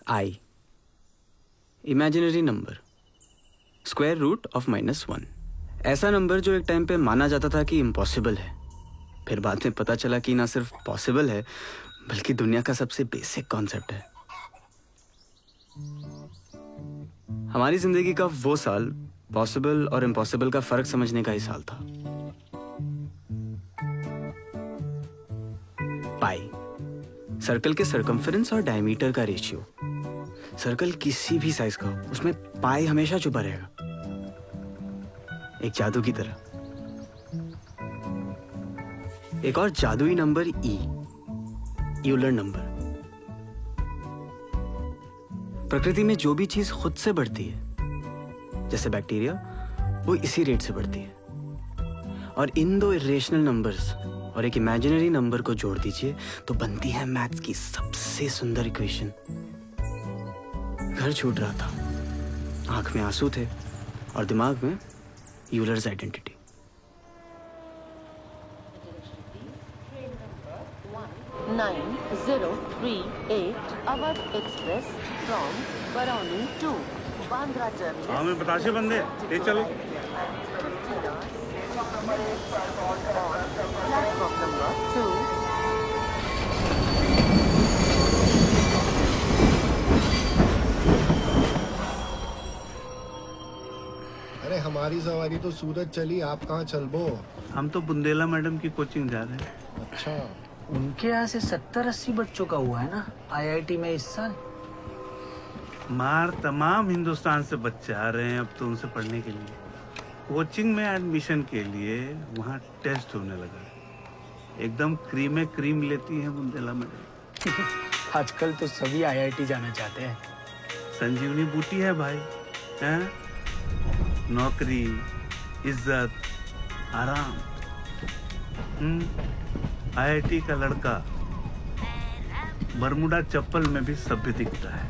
I, imaginary number, square root of -1। ऐसा number जो एक टाइम पे माना जाता था कि इम्पॉसिबल है, फिर बाद में पता चला कि ना सिर्फ पॉसिबल है बल्कि दुनिया का सबसे बेसिक कॉन्सेप्ट है। हमारी जिंदगी का वो साल पॉसिबल और इम्पॉसिबल का फर्क समझने का ही साल था। पाई, सर्कल के सर्कम्फरेंस और डायमीटर का रेशियो। सर्कल किसी भी साइज का हो, उसमें पाई हमेशा छुपा रहेगा, एक जादू की तरह। एक और जादुई नंबर ई, यूलर नंबर। प्रकृति में जो भी चीज खुद से बढ़ती है, जैसे बैक्टीरिया, वो इसी रेट से बढ़ती है। और इन दो इरेशनल नंबर्स और एक इमेजिनरी नंबर को जोड़ दीजिए तो बनती है मैथ्स की सबसे सुंदर इक्वेशन। घर छूट रहा था, आंख में आंसू थे और दिमाग में Euler's identity. Train number 9038 Awadh Express from Barauni to Bandra Terminus। हाँ, मैं बताशे बंदे ले चलो। Platform number 2। अरे हमारी सवारी तो सूरत चली, आप कहाँ चलबो? हम तो बुंदेला मैडम की कोचिंग जा रहे हैं। अच्छा, उनके यहाँ से 70-80 बच्चों का हुआ है ना IIT में इस साल। मार तमाम हिंदुस्तान से बच्चे आ रहे हैं अब तो उनसे पढ़ने के लिए। कोचिंग में एडमिशन के लिए वहाँ टेस्ट होने लगा है। एकदम क्रीम लेती है बुंदेला मैडम। आजकल तो सभी IIT जाना चाहते हैं। संजीवनी बूटी है भाई, हैं? नौकरी, इज्जत, आराम। IIT का लड़का बरमुडा चप्पल में भी सभ्य दिखता है।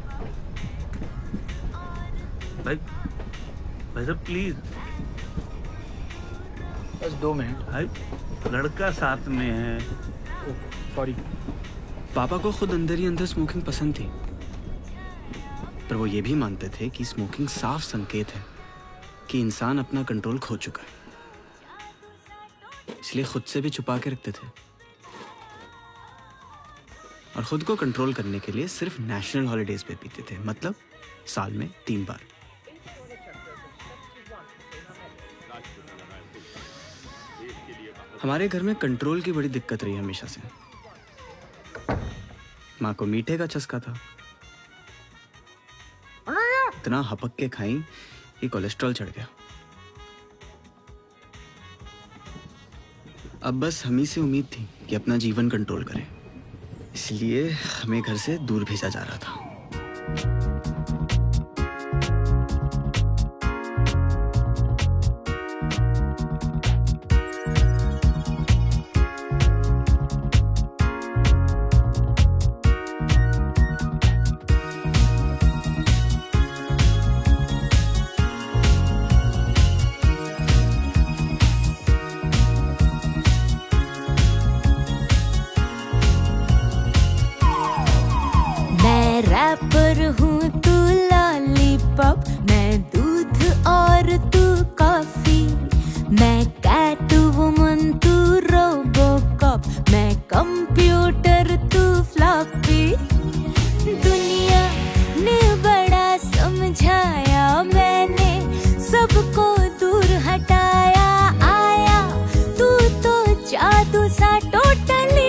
भाई साहब प्लीज। बस 2 मिनट। भाई लड़का साथ में है। सॉरी। पापा को खुद अंदर ही अंदर स्मोकिंग पसंद थी, पर वो ये भी मानते थे कि स्मोकिंग साफ संकेत है कि इंसान अपना कंट्रोल खो चुका है, इसलिए खुद से भी छुपा के रखते थे। और खुद को कंट्रोल करने के लिए सिर्फ नेशनल हॉलिडेज पे पीते थे, मतलब साल में 3 बार। हमारे घर में कंट्रोल की बड़ी दिक्कत रही हमेशा से। माँ को मीठे का चस्का था, इतना हपक के खाई कि कोलेस्ट्रॉल चढ़ गया। अब बस हम ही से उम्मीद थी कि अपना जीवन कंट्रोल करें, इसलिए हमें घर से दूर भेजा जा रहा था। रैपर हूँ तू लॉलीपॉप, मैं दूध और तू कॉफी। मैं कैट वुमन तू रोबोकॉप, मैं कंप्यूटर तू फ्लॉपी। दुनिया ने बड़ा समझाया, मैंने सबको दूर हटाया। आया तू तो जादू सा टोटली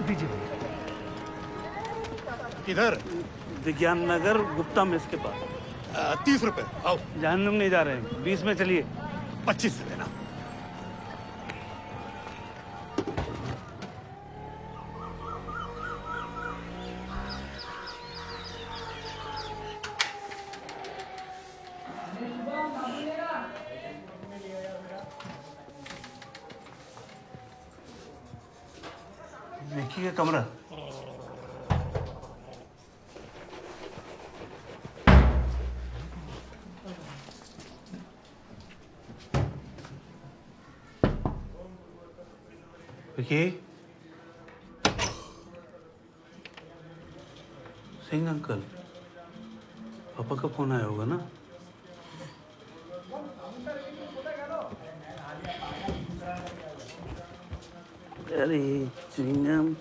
दीजिए भैया। किधर? विज्ञान नगर गुप्ता मेस के पास। 30 रुपए। आओ। जहन्नुम नहीं जा रहे हैं, 20 में चलिए। 25 से देना। देखिए कमरा। विकी सिंह अंकल, पापा का फोन आया होगा ना? अरे चिंगम,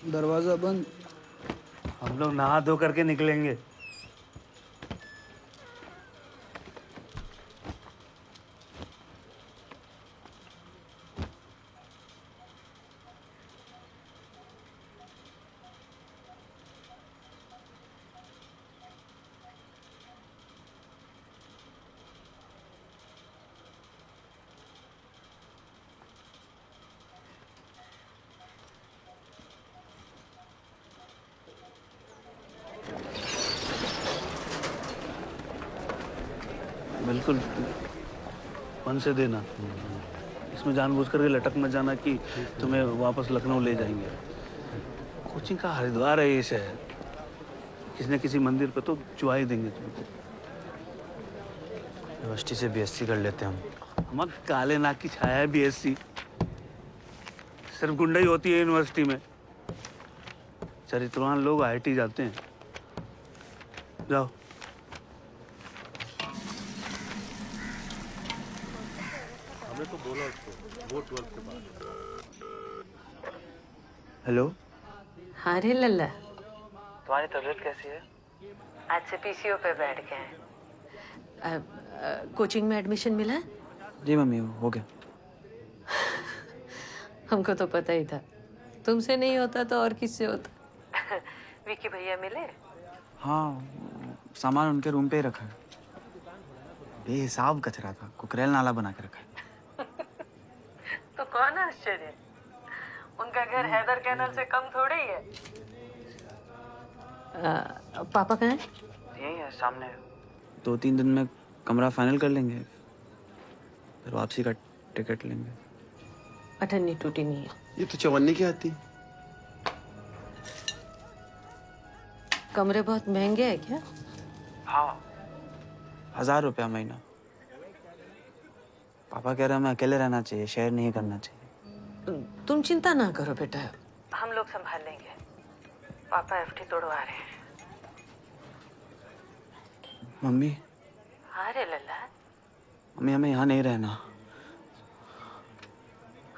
दरवाजा बंद। हम लोग नहा धो करके निकलेंगे। बिल्कुल मन से देना। इसमें जानबूझ करके लटक मत जाना कि तुम्हें वापस लखनऊ ले जाएंगे। कोचिंग का हरिद्वार है ये शहर, किसी न किसी मंदिर पे तो चुआ ही देंगे तुमको। यूनिवर्सिटी से बीएससी कर लेते हैं हम। हम काले नाक की छाया है बीएससी, सिर्फ गुंडाई होती है यूनिवर्सिटी में। चरित्रवान लोग आईआईटी जाते हैं। जाओ। हेलो, हाँ रे लल्ला, तुम्हारी तबीयत कैसी है? आज से पीसीओ पे बैठ गए हैं। कोचिंग में एडमिशन मिला? जी मम्मी, हो गया। हमको तो पता ही था, तुमसे नहीं होता तो और किससे होता। विकी भैया मिले? हाँ, सामान उनके रूम पे ही रखा है। बेहिसाब कचरा था, कुकरेल नाला बना के रखा है। तो कौन आश्चर्य, उनका घर हैदर कैनल से कम थोड़ी ही है। पापा कहाँ हैं? यही है सामने। 2-3 दिन में कमरा फाइनल कर लेंगे, फिर वापसी का टिकट लेंगे। अठन्नी टूटी नहीं है। ये तो चवन्नी की आती। कमरे बहुत महंगे हैं क्या? हाँ, 1000 रुपया महीना। पापा कह रहे हैं मैं अकेले रहना चाहिए, शेयर नहीं करना चाहिए। तुम चिंता ना करो बेटा, हम लोग संभाल लेंगे। पापा एफडी तोड़वा रहे हैं। मम्मी, अरे लल्ला, मम्मी हमें यहाँ नहीं रहना।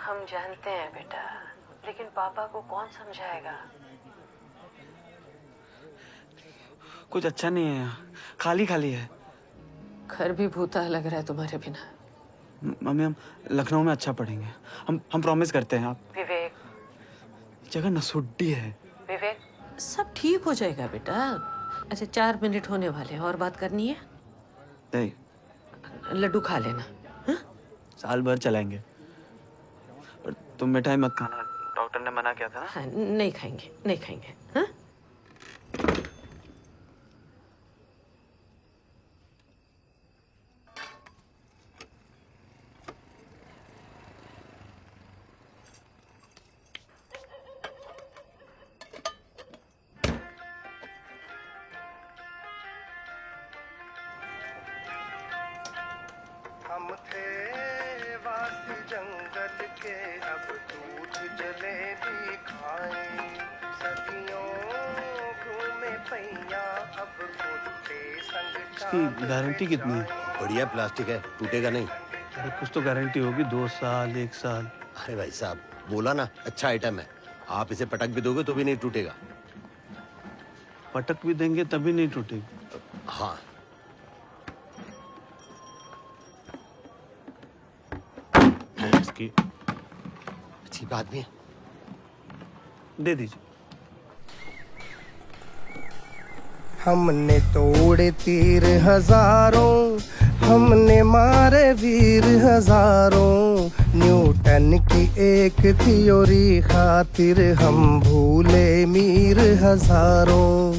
हम जानते हैं बेटा, लेकिन पापा को कौन समझाएगा? कुछ अच्छा नहीं है यहाँ, खाली खाली है। घर भी भूता लग रहा है तुम्हारे बिना। मम्मी हम लखनऊ में अच्छा पढ़ेंगे, हम प्रॉमिस करते हैं। आप विवेक, जगह नसुड्डी है। विवेक, सब ठीक हो जाएगा बेटा। अच्छा 4 मिनट होने वाले हैं, और बात करनी है? नहीं, लड्डू खा लेना। हाँ? साल भर चलाएंगे, पर तुम मिठाई मत खाना, डॉक्टर ने मना किया था ना। हाँ, नहीं खाएंगे, नहीं खाएंगे। हाँ? हम थे वासी जंगल के, अब दूध जलेबी खाएं। सदियों घूमे पैया, अब कुत्ते संग इसकी गारंटी कितनी है? बढ़िया प्लास्टिक है, टूटेगा नहीं। अरे कुछ तो गारंटी होगी, 2 साल 1 साल। अरे भाई साहब, बोला ना अच्छा आइटम है। आप इसे पटक भी दोगे तो भी नहीं टूटेगा। पटक भी देंगे तभी नहीं टूटेगी। हाँ इसकी अच्छी बात भी है। दे दीजिए। हमने तोड़े तीर हजारों, हमने मारे वीर हजारों, न्यूटन की एक थ्योरी खातिर हम भूले मीर हजारों।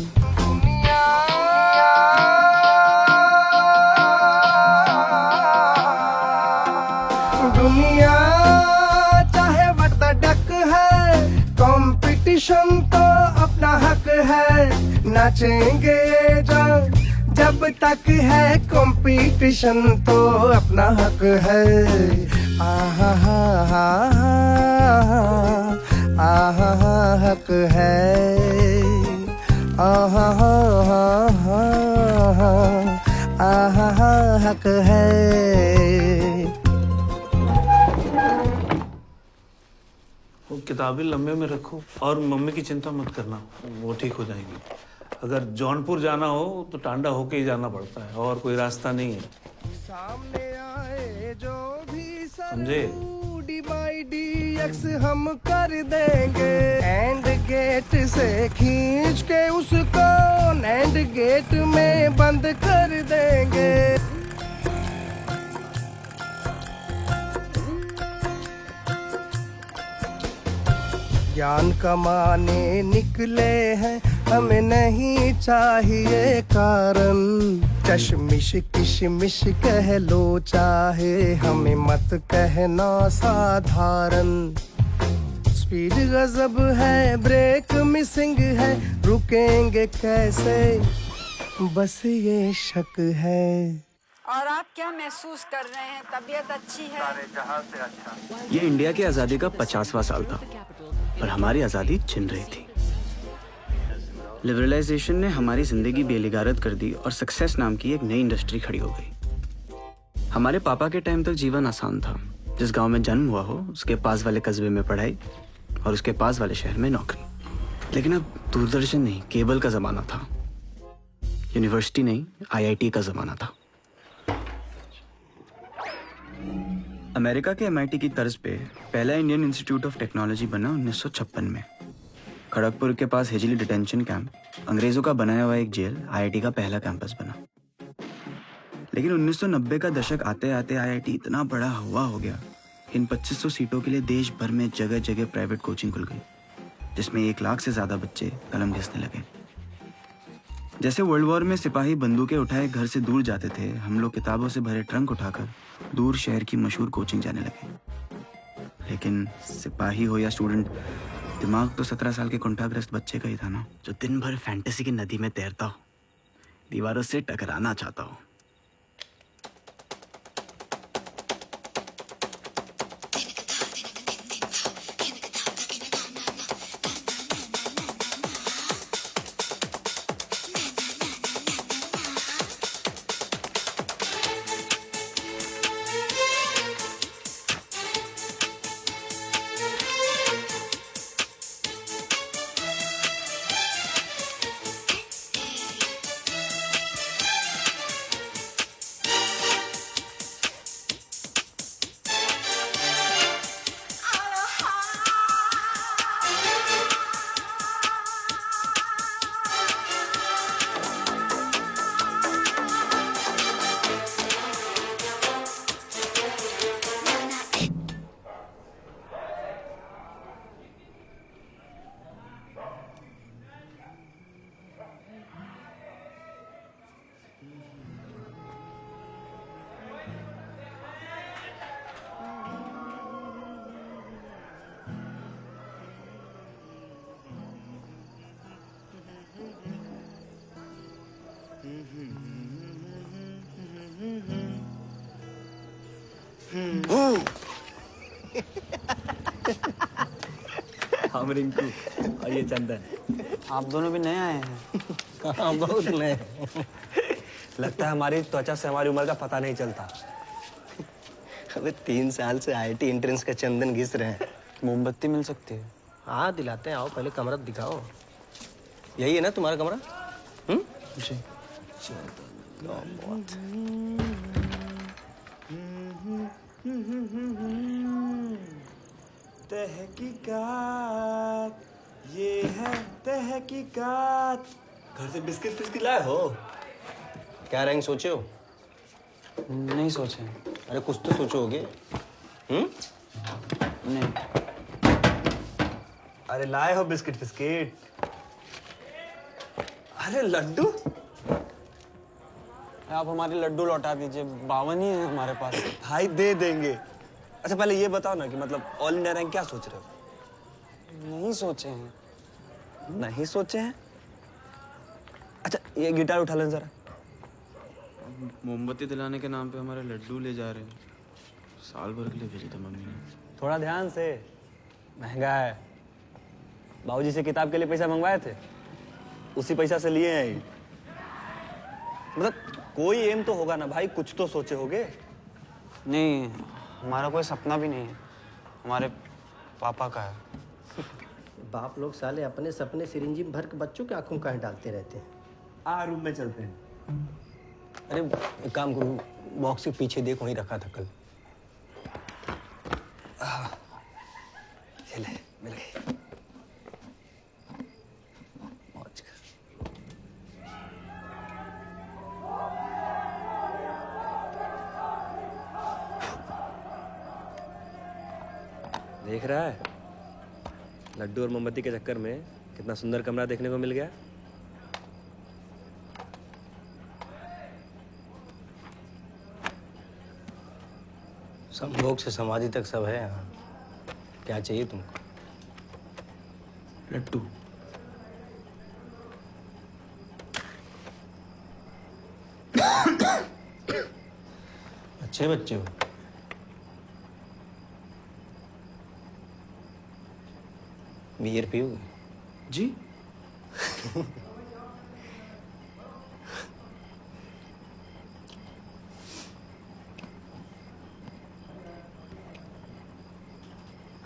दुनिया चाहे वटडक है, कंपटीशन तो अपना हक है, नाचेंगे जब तक है कंपटीशन तो अपना हक है। आहा हा हा आहा हा हक है, आहा हा हा आहा हा हक है। वो किताबें लंबे में रखो और मम्मी की चिंता मत करना, वो ठीक हो जाएंगी। अगर जौनपुर जाना हो तो टांडा होके ही जाना पड़ता है, और कोई रास्ता नहीं है, सामने आए जो भी समझे? DX हम कर देंगे, एंड गेट से खींच के उसको एंड गेट में बंद कर देंगे। ज्ञान कमाने निकले हैं, हमें नहीं चाहिए कारण, कशमिश किशमिश कह लो चाहे, हमें मत कहना साधारण। स्पीड गजब है, ब्रेक मिसिंग है, रुकेंगे कैसे बस ये शक है। और आप क्या महसूस कर रहे हैं? तबीयत अच्छी है? ये इंडिया की आज़ादी का 50वां साल था और हमारी आज़ादी छिन रही थी। लिबरलाइजेशन ने हमारी जिंदगी बेलिगारत कर दी और सक्सेस नाम की एक नई इंडस्ट्री खड़ी हो गई। हमारे पापा के टाइम तक जीवन आसान था। जिस गांव में जन्म हुआ हो उसके पास वाले कस्बे में पढ़ाई और उसके पास वाले शहर में नौकरी। लेकिन अब दूरदर्शन नहीं, केबल का जमाना था। यूनिवर्सिटी नहीं, IIT का जमाना था। अमेरिका के MIT की तर्ज पे पहला इंडियन इंस्टीट्यूट ऑफ टेक्नोलॉजी बना 1956 में। खड़गपुर के पास हिजली डिटेंशन कैंप, अंग्रेजों का बनाया हुआ एक जेल, IIT का पहला कैंपस बना। लेकिन 1990 का दशक आते आते IIT इतना बड़ा हुआ हो गया कि इन 2500 सीटों के लिए देश भर में जगह जगह प्राइवेट कोचिंग खुल गई, जिसमें 1 लाख से ज्यादा बच्चे कलम घिसने लगे। जैसे वर्ल्ड वॉर में सिपाही बंदूकें उठाए घर से दूर जाते थे, हम लोग किताबों से भरे ट्रंक उठाकर दूर शहर की मशहूर कोचिंग जाने लगे। लेकिन सिपाही हो या स्टूडेंट, दिमाग तो 17 साल के कुंठाग्रस्त बच्चे का ही था ना, जो दिन भर फैंटेसी की नदी में तैरता हो, दीवारों से टकराना चाहता हो। हम रिंकू और ये चंदन। आप दोनों भी नए आए हैं। हाँ बहुत नए। लगता है हमारी त्वचा से हमारी उम्र का पता नहीं चलता। अबे 3 साल से IIT एंट्रेंस का चंदन घिस रहे हैं। मोमबत्ती मिल सकती है? हाँ दिलाते हैं, आओ पहले कमरा दिखाओ। यही है ना तुम्हारा कमरा? जी। तहकीकात, ये है तहकीकात। घर से बिस्किट फिस्किट लाए हो? क्या रैंक सोचे हो? नहीं सोचे। अरे कुछ तो सोचो होगे। नहीं। अरे लाए हो बिस्किट फिस्किट? अरे लड्डू? आप हमारे लड्डू लौटा दीजिए, 52 ही है हमारे पास। भाई दे देंगे। अच्छा पहले ये बताओ ना कि मतलब ऑल इंडिया रैंक क्या सोच रहे हो? नहीं सोचे हैं। नहीं सोचे हैं? अच्छा ये गिटार उठा लें जरा। मोमबत्ती दिलाने के नाम पे हमारे लड्डू ले जा रहे हैं। साल भर के लिए भेजे थे मम्मी ने। थोड़ा ध्यान से, महंगा है। बाबूजी से किताब के लिए पैसा मंगवाए थे, उसी पैसा से लिए हैं ये। मतलब कोई एम तो होगा ना भाई, कुछ तो सोचे होगे। नहीं, हमारा कोई सपना भी नहीं है, हमारे पापा का है। बाप लोग साले अपने सपने सिरिंजी में भर के बच्चों की आंखों काहे डालते रहते हैं। रूम में चलते हैं। अरे एक काम करो, बॉक्स के पीछे देखो, वहीं रखा था कल। ये ले, मिल गई। मौज कर। देख रहा है लड्डू और मोमबत्ती के चक्कर में कितना सुंदर कमरा देखने को मिल गया। सब लोग से समाधि तक सब है यहाँ। क्या चाहिए तुमको? लड्डू। अच्छे बच्चे हो। बियर पियोगे? जी।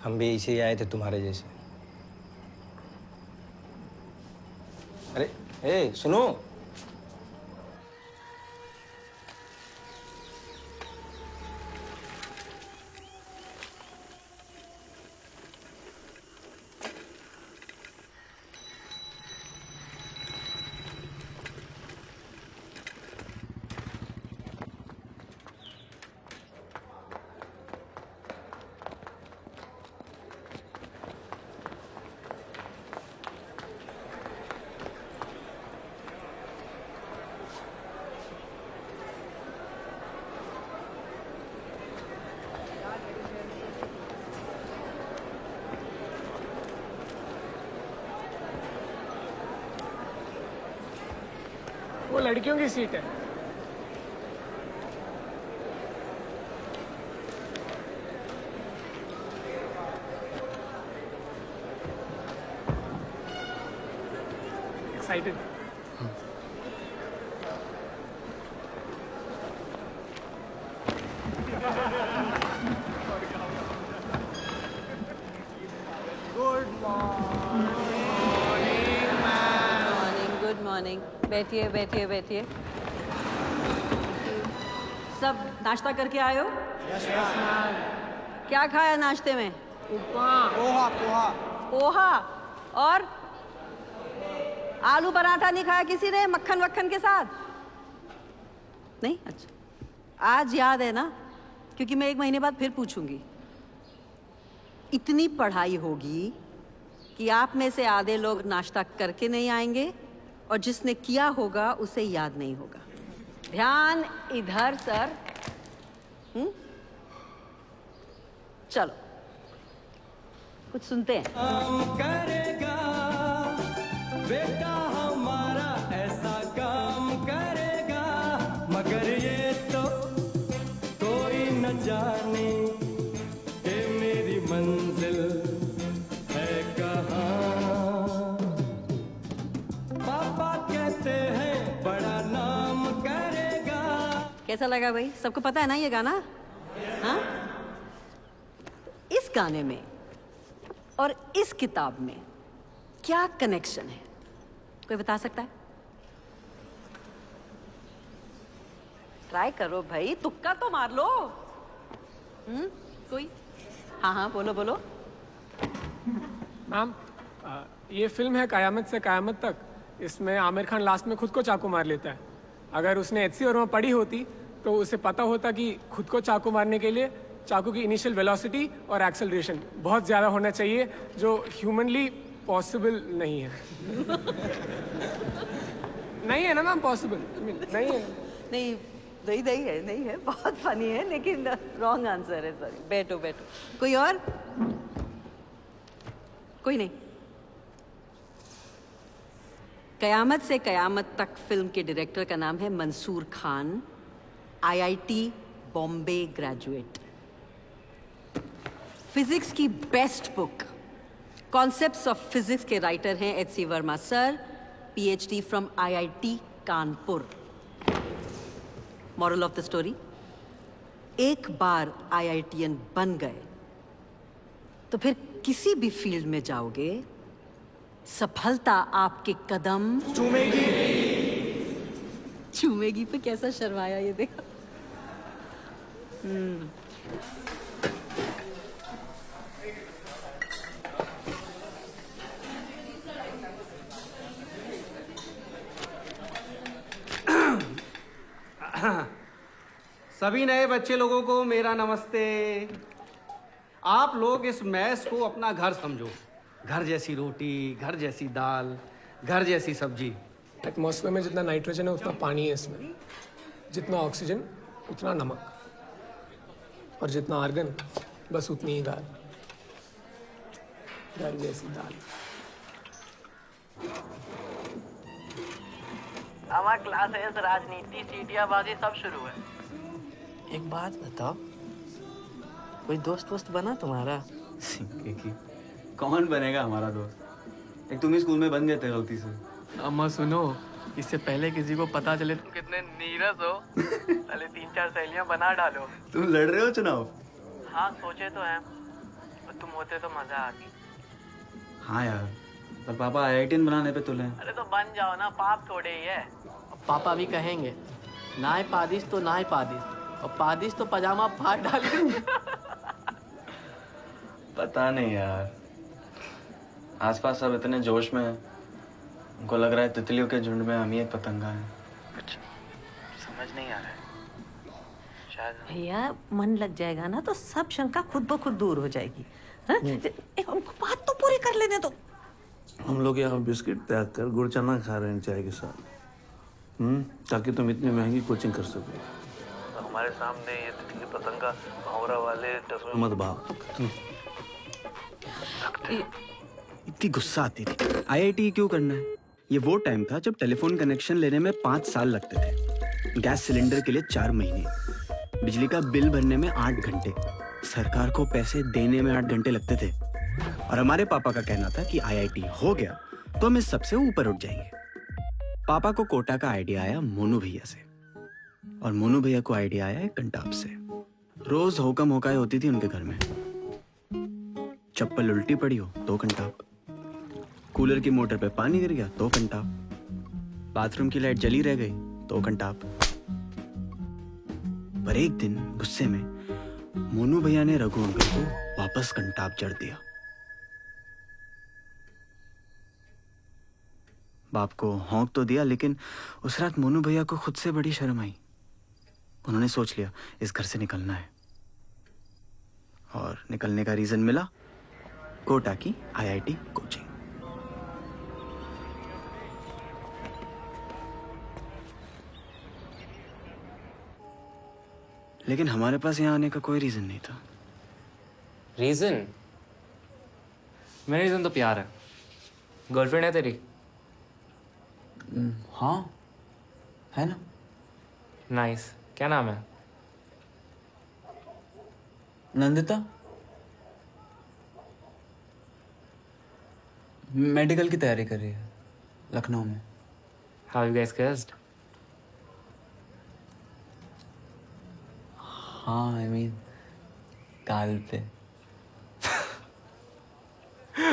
हम भी ऐसे ही आए थे तुम्हारे जैसे। अरे ए सुनो, वो लड़कियों की सीट है। एक्साइटेड? Good morning. बैठिए बैठिए बैठिए। सब नाश्ता करके आए हो? क्या खाया नाश्ते में? पोहा। पोहा और आलू पराठा नहीं खाया किसी ने मक्खन वक्खन के साथ? नहीं? अच्छा आज याद है ना, क्योंकि मैं 1 महीने बाद फिर पूछूंगी। इतनी पढ़ाई होगी कि आप में से आधे लोग नाश्ता करके नहीं आएंगे और जिसने किया होगा उसे याद नहीं होगा। ध्यान इधर सर। चलो कुछ सुनते हैं। करेगा बेटा हमारा ऐसा काम करेगा, मगर ये तो कोई न जाने कि मेरी मंजिल है कहाँ। पापा कहते हैं बड़ा नाम करेगा। कैसा लगा भाई? सबको पता है ना ये गाना? हाँ? इस गाने में और इस किताब में क्या कनेक्शन है? कोई बता सकता है? ट्राई करो भाई, तुक्का तो मार लो। कोई? हाँ हाँ, बोलो बोलो। मैम, ये फिल्म है कयामत से कयामत तक। इसमें आमिर खान लास्ट में खुद को चाकू मार लेता है। अगर उसने एचसी वर्मा पढ़ी होती तो उसे पता होता कि खुद को चाकू मारने के लिए चाकू की इनिशियल वेलोसिटी और एक्सेलरेशन बहुत ज़्यादा होना चाहिए, जो ह्यूमनली पॉसिबल नहीं है। नहीं है ना मैम, पॉसिबल नहीं है। नहीं नहीं नहीं है, नहीं है, बहुत फनी है लेकिन रॉन्ग आंसर है, सॉरी। बैठो बैठो। कोई और? कोई नहीं। कयामत से कयामत तक फिल्म के डायरेक्टर का नाम है Mansoor Khan, IIT Bombay graduate. Physics की best book concepts of physics के राइटर हैं HC Verma sir, PhD from IIT Kanpur. Moral of the story, एक बार आईआईटीएन बन गए तो फिर किसी भी फील्ड में जाओगे, सफलता आपके कदम चूमेगी। चूमेगी पे कैसा शर्माया ये देखो। सभी नए बच्चे लोगों को मेरा नमस्ते। आप लोग इस मैस को अपना घर समझो। घर जैसी रोटी, घर जैसी दाल, घर जैसी सब्जी। एटमॉस्फेयर में जितना नाइट्रोजन है उतना पानी है इसमें, जितना ऑक्सीजन उतना नमक, और जितना आर्गन बस उतनी ही दाल। घर जैसी दाल। हमारा क्लासेस, राजनीति, सीटियाबाजी सब शुरू है। एक बात बताओ, कोई दोस्त वोस्त बना तुम्हारा? कौन बनेगा हमारा दोस्त? एक तुम ही स्कूल में बन गए थे गलती से। अम्मा सुनो, इससे पहले किसी को पता चले तुम कितने नीरस हो, पहले 3-4 सहेलियां बना डालो। तुम लड़ रहे हो चुनाव? हाँ सोचे तो हैं, और तुम होते तो मजा आती। हाँ यार, पर पापा आईआईटीएन बनाने पे तुले हैं। अरे तो बन जाओ ना, पाप थोड़े ही है। पापा भी कहेंगे नाय पादिस तो नाय पादिस, और पादिस तो पजामा फाड़ डालेंगे। पता नहीं यार, आसपास सब इतने जोश में हैं, उनको लग रहा है तितलियों के झुंड में हम ही एक पतंगा है। कुछ समझ नहीं आ रहा है शायद। भैया मन लग जाएगा ना तो सब शंका खुद ब खुद दूर हो जाएगी। हाँ? एक हमको बात तो पूरी कर लेने दो। हम लोग यहाँ बिस्किट पैक कर गुड़ चना खा रहे हैं चाय के साथ, ताकि तुम इतनी महंगी कोचिंग कर सको। हमारे सामने ये तितली पतंगा भौरा वाले मत भाग। इतनी गुस्सा आती थी। आईआईटी क्यों करना है? ये वो टाइम था जब टेलीफोन कनेक्शन लेने में 5 साल लगते थे, गैस सिलेंडर के लिए 4 महीने, बिजली का बिल भरने में 8 घंटे, सरकार को पैसे देने में 8 घंटे लगते थे। और हमारे पापा का कहना था कि आईआईटी हो गया तो हम इस सबसे ऊपर उठ जाएंगे। पापा को कोटा का आइडिया आया मोनू भैया से, और मोनू भैया को आइडिया आया कंटाप से। रोज होकम होकाय होती थी उनके घर में। चप्पल उल्टी पड़ी हो तो कंटाप, कूलर की मोटर पे पानी गिर गया तो कंटाप, बाथरूम की लाइट जली रह गई तो कंटाप। पर एक दिन गुस्से में मोनू भैया ने रघु अंकल को वापस कंटाप जड़ दिया। बाप को हौंक तो दिया, लेकिन उस रात मोनू भैया को खुद से बड़ी शर्म आई। उन्होंने सोच लिया इस घर से निकलना है, और निकलने का रीजन मिला, कोटा की आईआईटी कोचिंग। लेकिन हमारे पास यहाँ आने का कोई रीजन नहीं था। रीजन? मेरा रीजन तो प्यार है। गर्लफ्रेंड है तेरी? हाँ है ना। नाइस। क्या नाम है? नंदिता। मेडिकल की तैयारी कर रही है लखनऊ में। How you guys kissed? हाँ आई मीन गाल पे।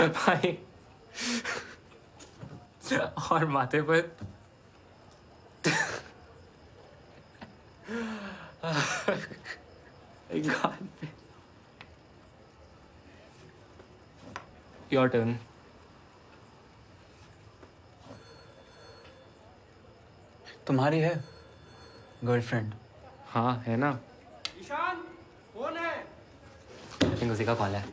भाई और माथे पर? God. Your turn. तुम्हारी है गर्लफ्रेंड? हाँ है ना। ईशान कौन है? लेकिन उसी का कॉल है।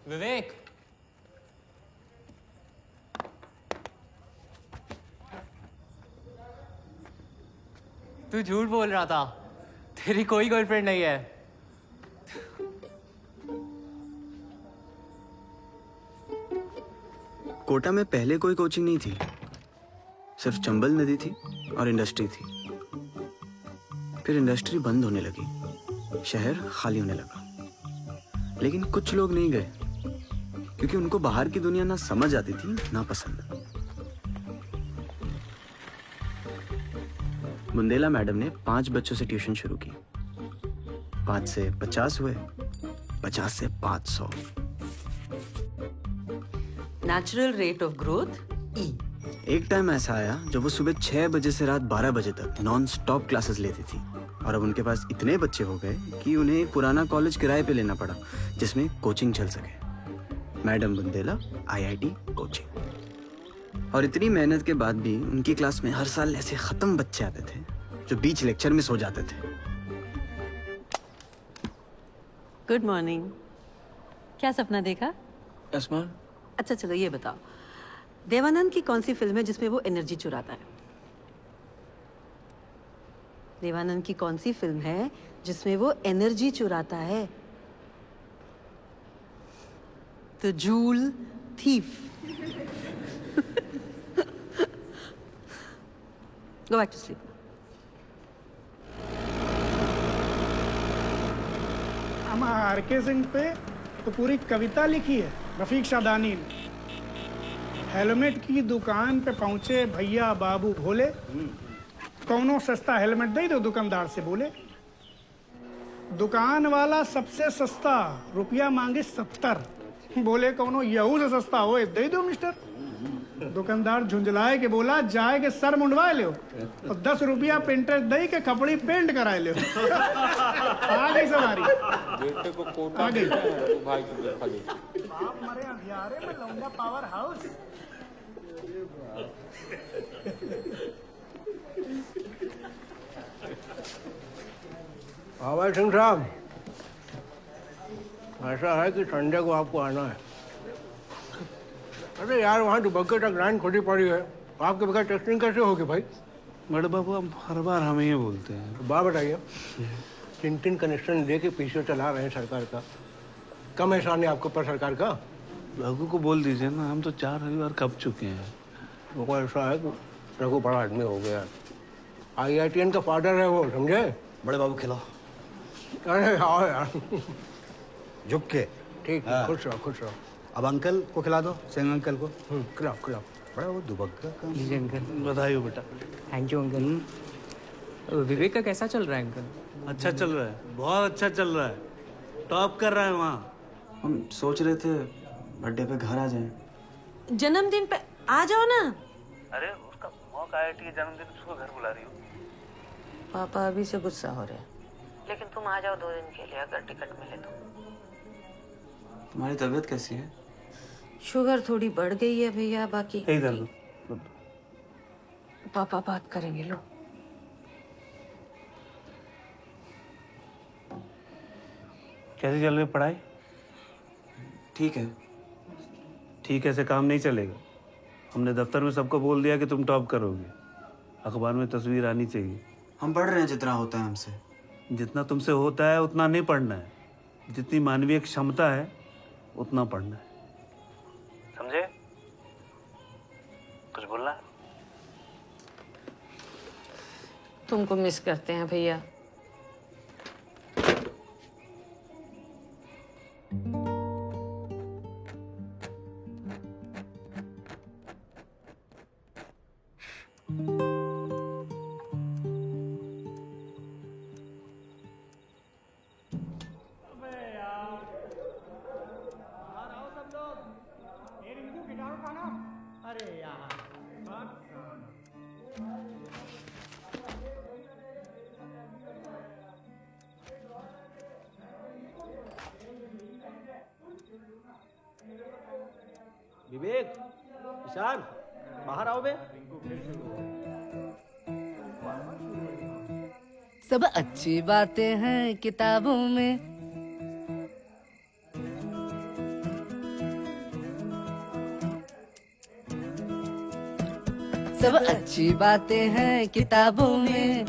विवेक, तू झूठ बोल रहा था। तेरी कोई गर्लफ्रेंड नहीं है। कोटा में पहले कोई कोचिंग नहीं थी, सिर्फ चंबल नदी थी और इंडस्ट्री थी। फिर इंडस्ट्री बंद होने लगी, शहर खाली होने लगा। लेकिन कुछ लोग नहीं गए क्योंकि उनको बाहर की दुनिया ना समझ आती थी ना पसंद। बुंदेला मैडम ने 5 बच्चों से ट्यूशन शुरू की। 5 से 50 हुए, 50 से 500। Natural rate of growth E। एक टाइम ऐसा आया जब वो सुबह 6 बजे से रात 12 बजे तक नॉन स्टॉप क्लासेस लेती थी और अब उनके पास इतने बच्चे हो गए कि उन्हें एक पुराना कॉलेज किराए पे लेना पड़ा जिसमें कोचिंग चल सके। Madam Bundela IIT coaching. और इतनी मेहनत के बाद भी उनकी क्लास में हर साल ऐसे खत्म बच्चे आते थे जो बीच लेक्चर में सो जाते थे। Good morning. क्या सपना देखा? अस्मा, अच्छा चलो ये बताओ, देवानंद की कौन सी फिल्म है जिसमें वो एनर्जी चुराता है? देवानंद की कौन सी फिल्म है जिसमें वो एनर्जी चुराता है? The joule thief. Go back to sleep. RK Singh पे तो पूरी कविता लिखी है रफीक शादानी ने। हेलमेट की दुकान पे पहुंचे भैया बाबू भोले, कौनो सस्ता हेलमेट दे दो दुकानदार से बोले। दुकान वाला सबसे सस्ता रुपया मांगे 70, बोले कौनो यहू से सस्ता हो दे दो मिस्टर। दुकानदार झुंझलाए के बोला जाए के सर मुंडवाए लो और 10 रुपया पेंटर दे के कपड़ी पेंट कराए लो। आ गई सवारी, बेटे को कोटा आ गई। तो भाई को देखा दे। बाप मरे अंधियारे में लौंडा पावर हाउस। हाँ भाई सिंह साहब, ऐसा है कि संडे को आपको आना है। अरे यार वहाँ दुबग्गे तक लाइन खुदी पड़ी है, आपके बगैर टेस्टिंग कैसे होगी भाई? बड़े बाबू हम हर बार हमें ही बोलते हैं। बात बताइए, 3 कनेक्शन लेके पीछे चला रहे हैं सरकार का, कम एहसान है आपके ऊपर सरकार का? रघु को बोल दीजिए ना, हम तो 4 रविवार कब चुके हैं। वो ऐसा है कि रघु बड़ा आदमी हो गया, IITN का फादर है वो, समझे? बड़े बाबू खिलाओ। अरे आओ यार, झुक के। ठीक है, खुश रहो खुश रहो। अब अंकल को खिला दो, सिंह अंकल को। खिलाओ खिलाओ। बड़ा वो दुबग्गा का। अंकल। बधाई हो बेटा। Thank you uncle. विवेक का कैसा चल रहा है अंकल? अच्छा चल रहा है, बहुत अच्छा चल रहा है, टॉप कर रहा है वहाँ। हम सोच रहे थे बर्थडे पे घर आ जाएं। जन्मदिन पे आ जाओ ना। अरे उसका मॉक IIT के जन्मदिन उसको घर बुला रही हो। पापा अभी से गुस्सा हो रहे हैं, लेकिन तुम आ जाओ 2 दिन के लिए अगर टिकट मिले तो। तुम्हारी तबीयत कैसी है? शुगर थोड़ी बढ़ गई है भैया, बाकी इधर लो। पापा बात करेंगे। लो कैसे चल रही है पढ़ाई? ठीक है। ठीक है, से काम नहीं चलेगा। हमने दफ्तर में सबको बोल दिया कि तुम टॉप करोगे, अखबार में तस्वीर आनी चाहिए। हम पढ़ रहे हैं जितना होता है हमसे। जितना तुमसे होता है उतना नहीं पढ़ना है, जितनी मानवीय क्षमता है उतना पढ़ना है, समझे? कुछ बोलना? तुमको मिस करते हैं भैया। विवेक, ईशान, बाहर आओ बे। सब अच्छी बातें हैं किताबों में, सब अच्छी बातें हैं किताबों में,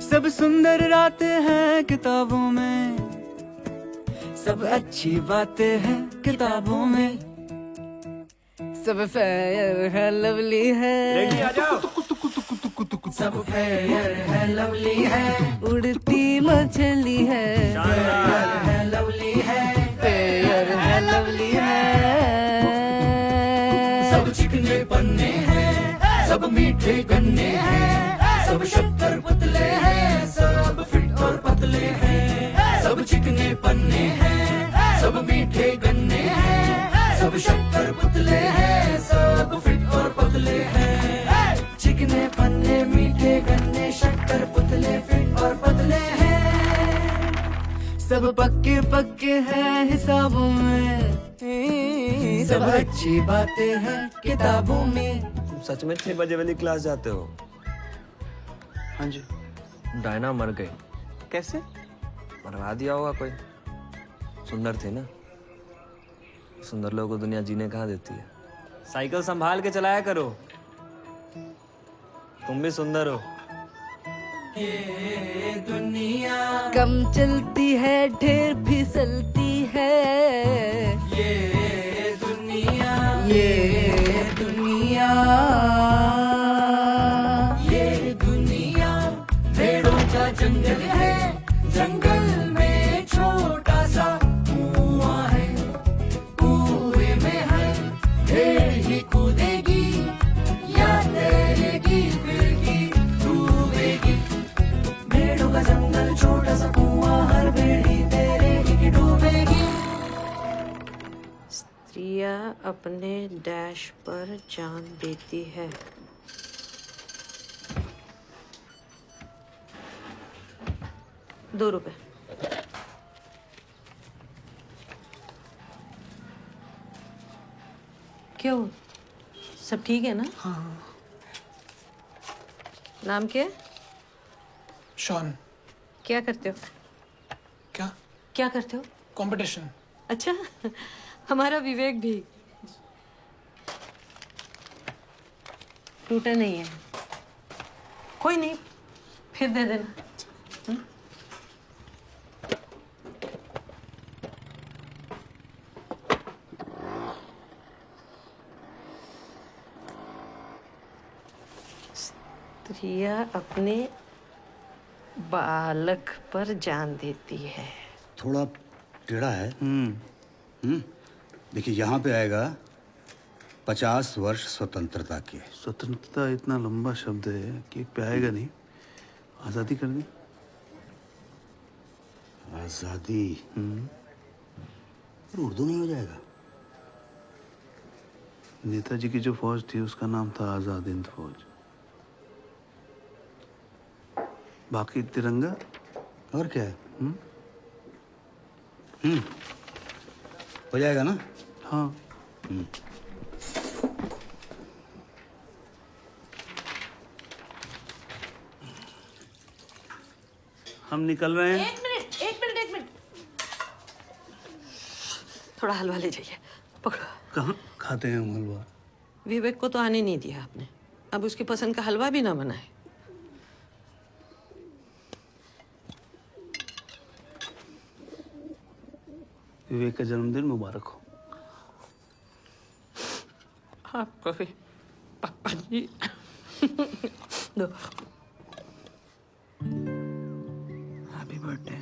सब सुंदर रातें हैं किताबों में, सब अच्छी बातें हैं किताबों में, सब फेयर है लवली है, रेडी आ जाओ। सब फेयर है लवली है, उड़ती मछली है, फेयर है लवली है, फेयर है लवली है, सब चिकने पन्ने हैं, सब मीठे गन्ने हैं, सब शक्कर पुतले हैं, सब फिट और पतले हैं, सब चिकने पन्ने हैं, सब मीठे गन्ने हैं, सब शक्कर पुतले हैं, सब फिट और पतले हैं, चिकने पन्ने मीठे गन्ने शक्कर पुतले फिट और पतले हैं, सब पक्के पक्के हैं हिसाबों में, सब अच्छी बातें हैं किताबों में। तुम सच में 6 बजे वाली क्लास जाते हो? हाँ जी। डायना मर गई। कैसे? मरवा दिया होगा कोई। सुंदर थे ना, सुंदर लोगों को दुनिया जीने कहाँ देती है। साइकिल संभाल के चलाया करो, तुम भी सुंदर हो। ये दुनिया कम चलती है, ढेर फिसलती है, ये दुनिया, ये दुनिया, ये दुनिया भेड़ों का जंगल है, जंगल में छोटा सा कुआं है, कुएं में है भेड़ ही कूदेगी या तैरेगी फिर की डूबेगी, भेड़ों का जंगल छोटा सा कुआं, हर भेड़ ही तैरेगी कि डूबेगी। स्त्रियां अपने डैश पर जान देती है। ₹2। क्यों, सब ठीक है ना? हाँ। नाम क्या है? शॉन। क्या करते हो? क्या? क्या करते हो? कंपटीशन। अच्छा, हमारा विवेक भी। टूटा नहीं है, कोई नहीं, फिर दे देना। स्त्रियां अपने बालक पर जान देती है। थोड़ा टेढ़ा है। देखिए यहाँ पे आएगा 50 वर्ष स्वतंत्रता के। स्वतंत्रता इतना लंबा शब्द है कि पे आएगा नहीं। आज़ादी कर दी। आज़ादी। पर उर्दू नहीं हो जाएगा। नेताजी की जो फौज थी उसका नाम था आज़ाद हिंद फौज। बाकी तिरंगा और क्या है? हो जाएगा ना? हाँ। हम निकल रहे हैं। एक मिनट। थोड़ा हलवा ले जाइए, पकड़ो। कहाँ खाते हैं हम हलवा? विवेक को तो आने नहीं दिया आपने, अब उसकी पसंद का हलवा भी ना बनाए। विवेक का जन्मदिन मुबारक हो। आपको भी पापा जी। दो। Happy birthday.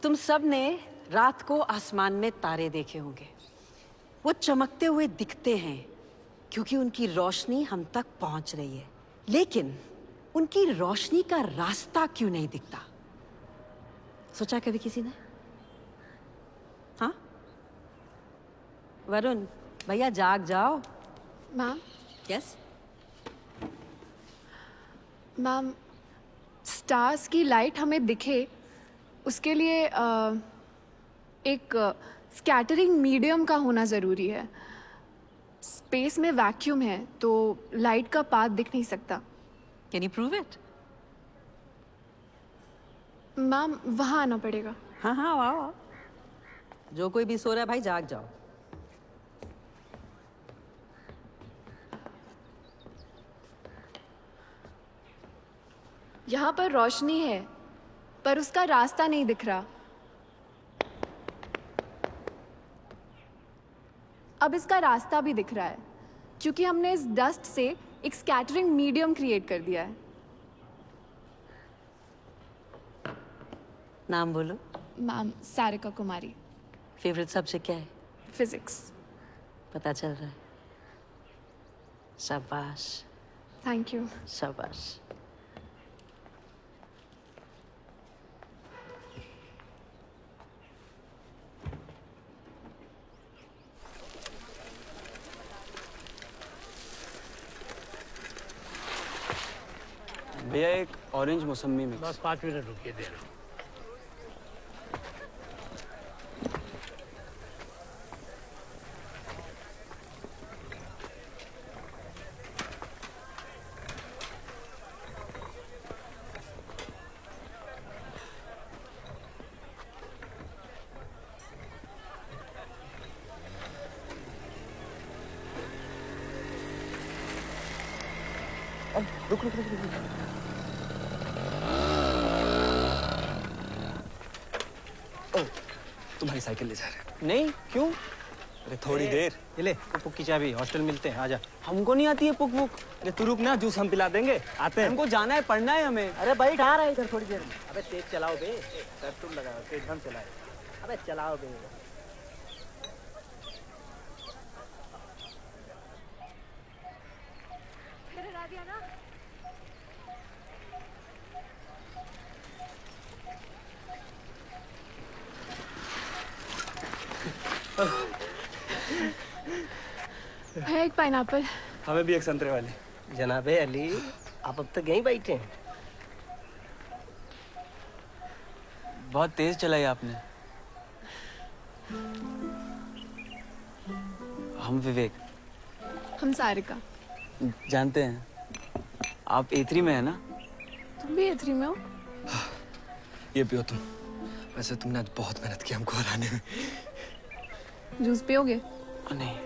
तुम सब ने रात को आसमान में तारे देखे होंगे। वो चमकते हुए दिखते हैं क्योंकि उनकी रोशनी हम तक पहुंच रही है, लेकिन उनकी रोशनी का रास्ता क्यों नहीं दिखता? सोचा कभी किसी ने? हाँ वरुण भैया, जाग जाओ। मैम। यस मैम, स्टार्स की लाइट हमें दिखे उसके लिए एक स्कैटरिंग मीडियम का होना ज़रूरी है। स्पेस में वैक्यूम है तो लाइट का पाथ दिख नहीं सकता। Can you prove it? Ma'am वहाँ आना पड़ेगा। हाँ हाँ आओ। जो कोई भी सो रहा है भाई जाग जाओ। यहाँ पर रोशनी है पर उसका रास्ता नहीं दिख रहा। अब इसका रास्ता भी दिख रहा है क्योंकि हमने इस डस्ट से एक स्कैटरिंग मीडियम क्रिएट कर दिया है। नाम बोलो। मैम सारिका कुमारी। फेवरेट सब्जेक्ट क्या है? फिजिक्स। पता चल रहा है। शाबाश। Thank you. शाबाश। भैया एक ऑरेंज मौसमी मिक्स। बस 5 मिनट रुकिए, दे रहा हूँ। रुक रुक रुक रुक। तुम्हारी साइकिल ले जा रहे हैं। नहीं क्यों? अरे थोड़ी देर। ये ले पुक की चाबी, हॉस्टल मिलते हैं, आजा। हमको नहीं आती है पुक पुक। अरे तू रुक ना, जूस हम पिला देंगे। आते हैं। हमको जाना है, पढ़ना है हमें। अरे बैठ आ रहा है इधर थोड़ी देर में। अबे तेज चलाओ बे। सर तुम लगाओ, तेज हम चलाए। अबे चलाओ बे। है एक पाइनएप्पल। हमें भी एक संतरे वाली। जनाबे अली, आप अब तक यहीं बैठे हैं? बहुत तेज चलाई आपने। हम विवेक। हम सारिका। जानते हैं। आप A3 में है ना? तुम भी A3 में हो? ये पियो तुम। वैसे तुमने आज बहुत मेहनत की हमको हराने में। जूस पियोगे? नहीं।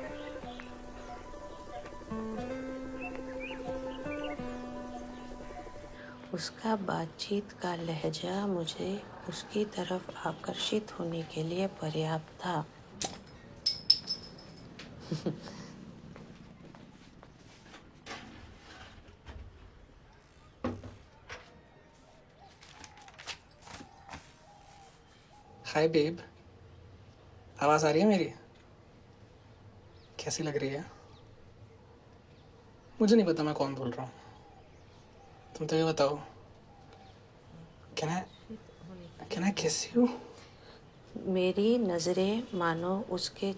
उसका बातचीत का लहजा मुझे उसकी तरफ आकर्षित होने के लिए पर्याप्त था। हाय बेब, आवाज आ रही है मेरी? कैसी लग रही है? मुझे नहीं पता मैं कौन बोल रहा हूँ, तुम तो ये बताओ। Can I kiss you? मेरी नजरें मानो उसके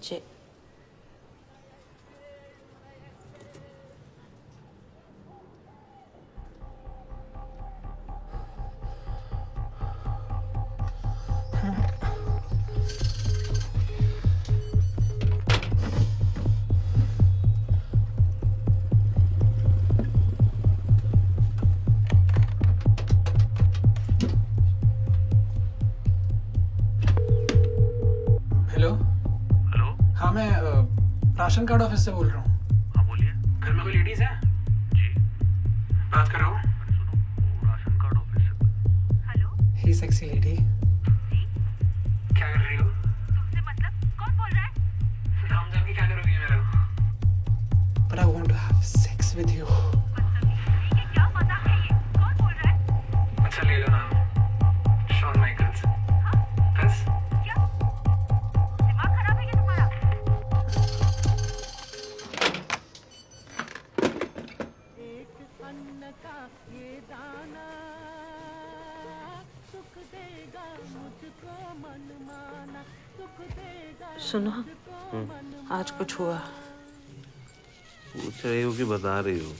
राशन कार्ड ऑफिस से बोल रहा हूँ। हाँ बोलिए। घर में कोई लेडीज है? जी। बात कर रहा हूँ। सुनो, राशन कार्ड ऑफिस से। हेलो। ही सेक्सी लेडी। क्या कर रही हो? तुमसे मतलब कौन बोल रहा है? नाम जान के क्या करोगी मेरा? But I want to have sex with you. ये क्या मजाक है ये? कौन बोल रहा है? अच्छा ले लो नाम। Shawn Michaels. बस। क्या? दिमाग खराब है क्या तुम्हारा? सुनो, आज कुछ हुआ? पूछ रही हो कि बता रही हो?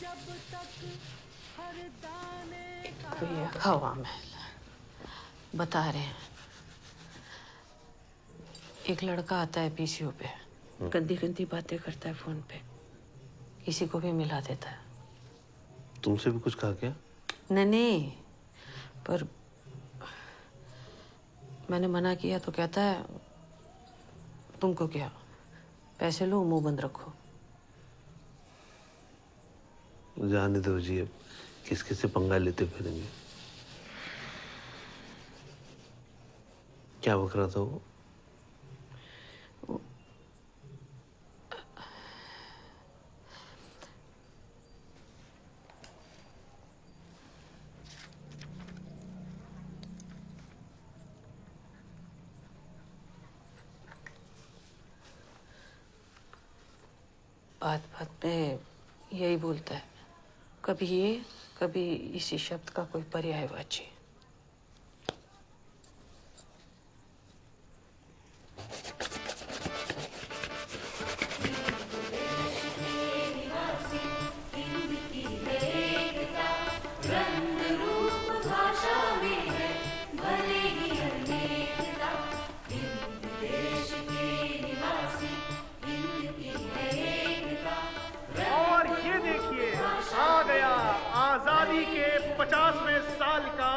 कोई एक हवा महल बता रहे हैं। एक लड़का आता है पीसीओ पे, गंदी गंदी बातें करता है फोन पे, किसी को भी मिला देता है। तुमसे भी कुछ कहा क्या? नहीं, पर मैंने मना किया तो कहता है तुमको क्या, पैसे लो मुंह बंद रखो। जाने दो जी, अब किसके से पंगा लेते फिरेंगे। क्या बक रहा था वो? बात बात पे यही बोलता है, कभी ये कभी इसी शब्द का कोई पर्यायवाची। और ये देखिए, आ गया आजादी के 50वें साल का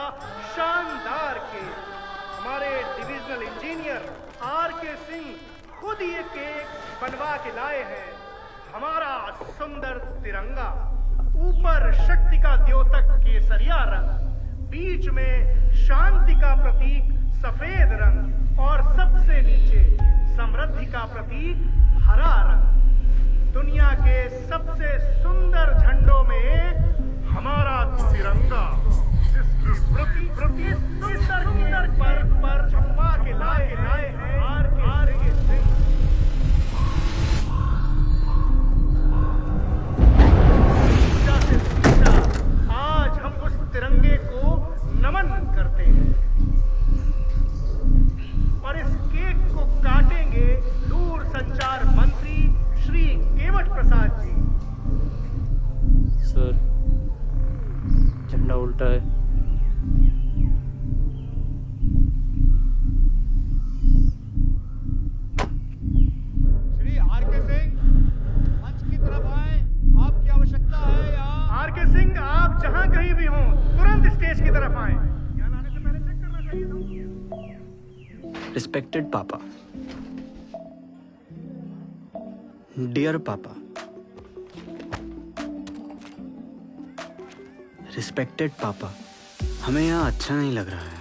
शानदार केक। हमारे डिविजनल इंजीनियर आर.के. सिंह खुद ये केक बनवा के लाए हैं। हमारा सुंदर तिरंगा, ऊपर शक्ति का द्योतक केसरिया रंग, बीच में शांति का प्रतीक सफेद रंग और सबसे नीचे समृद्धि का प्रतीक हरा रंग। दुनिया के सबसे सुंदर झंडों में एक हमारा तिरंगा सुंदर पर छपवा के लाए हैं आर.के. सिंह। पूजा से पूजा, आज हम उस तिरंगे को नमन करते हैं और इस केक को काटेंगे दूर संचार मंत्री श्री केवट प्रसाद जी। सर, झंडा उल्टा है। श्री आर.के. सिंह मंच की तरफ आए, आपकी आवश्यकता है यहाँ। आर.के. सिंह, आप जहाँ कहीं भी हों, तुरंत स्टेज की तरफ आए। यहाँ आने से पहले चेक करना चाहिए था। रिस्पेक्टेड पापा, डियर पापा, रिस्पेक्टेड पापा, हमें यहाँ अच्छा नहीं लग रहा है।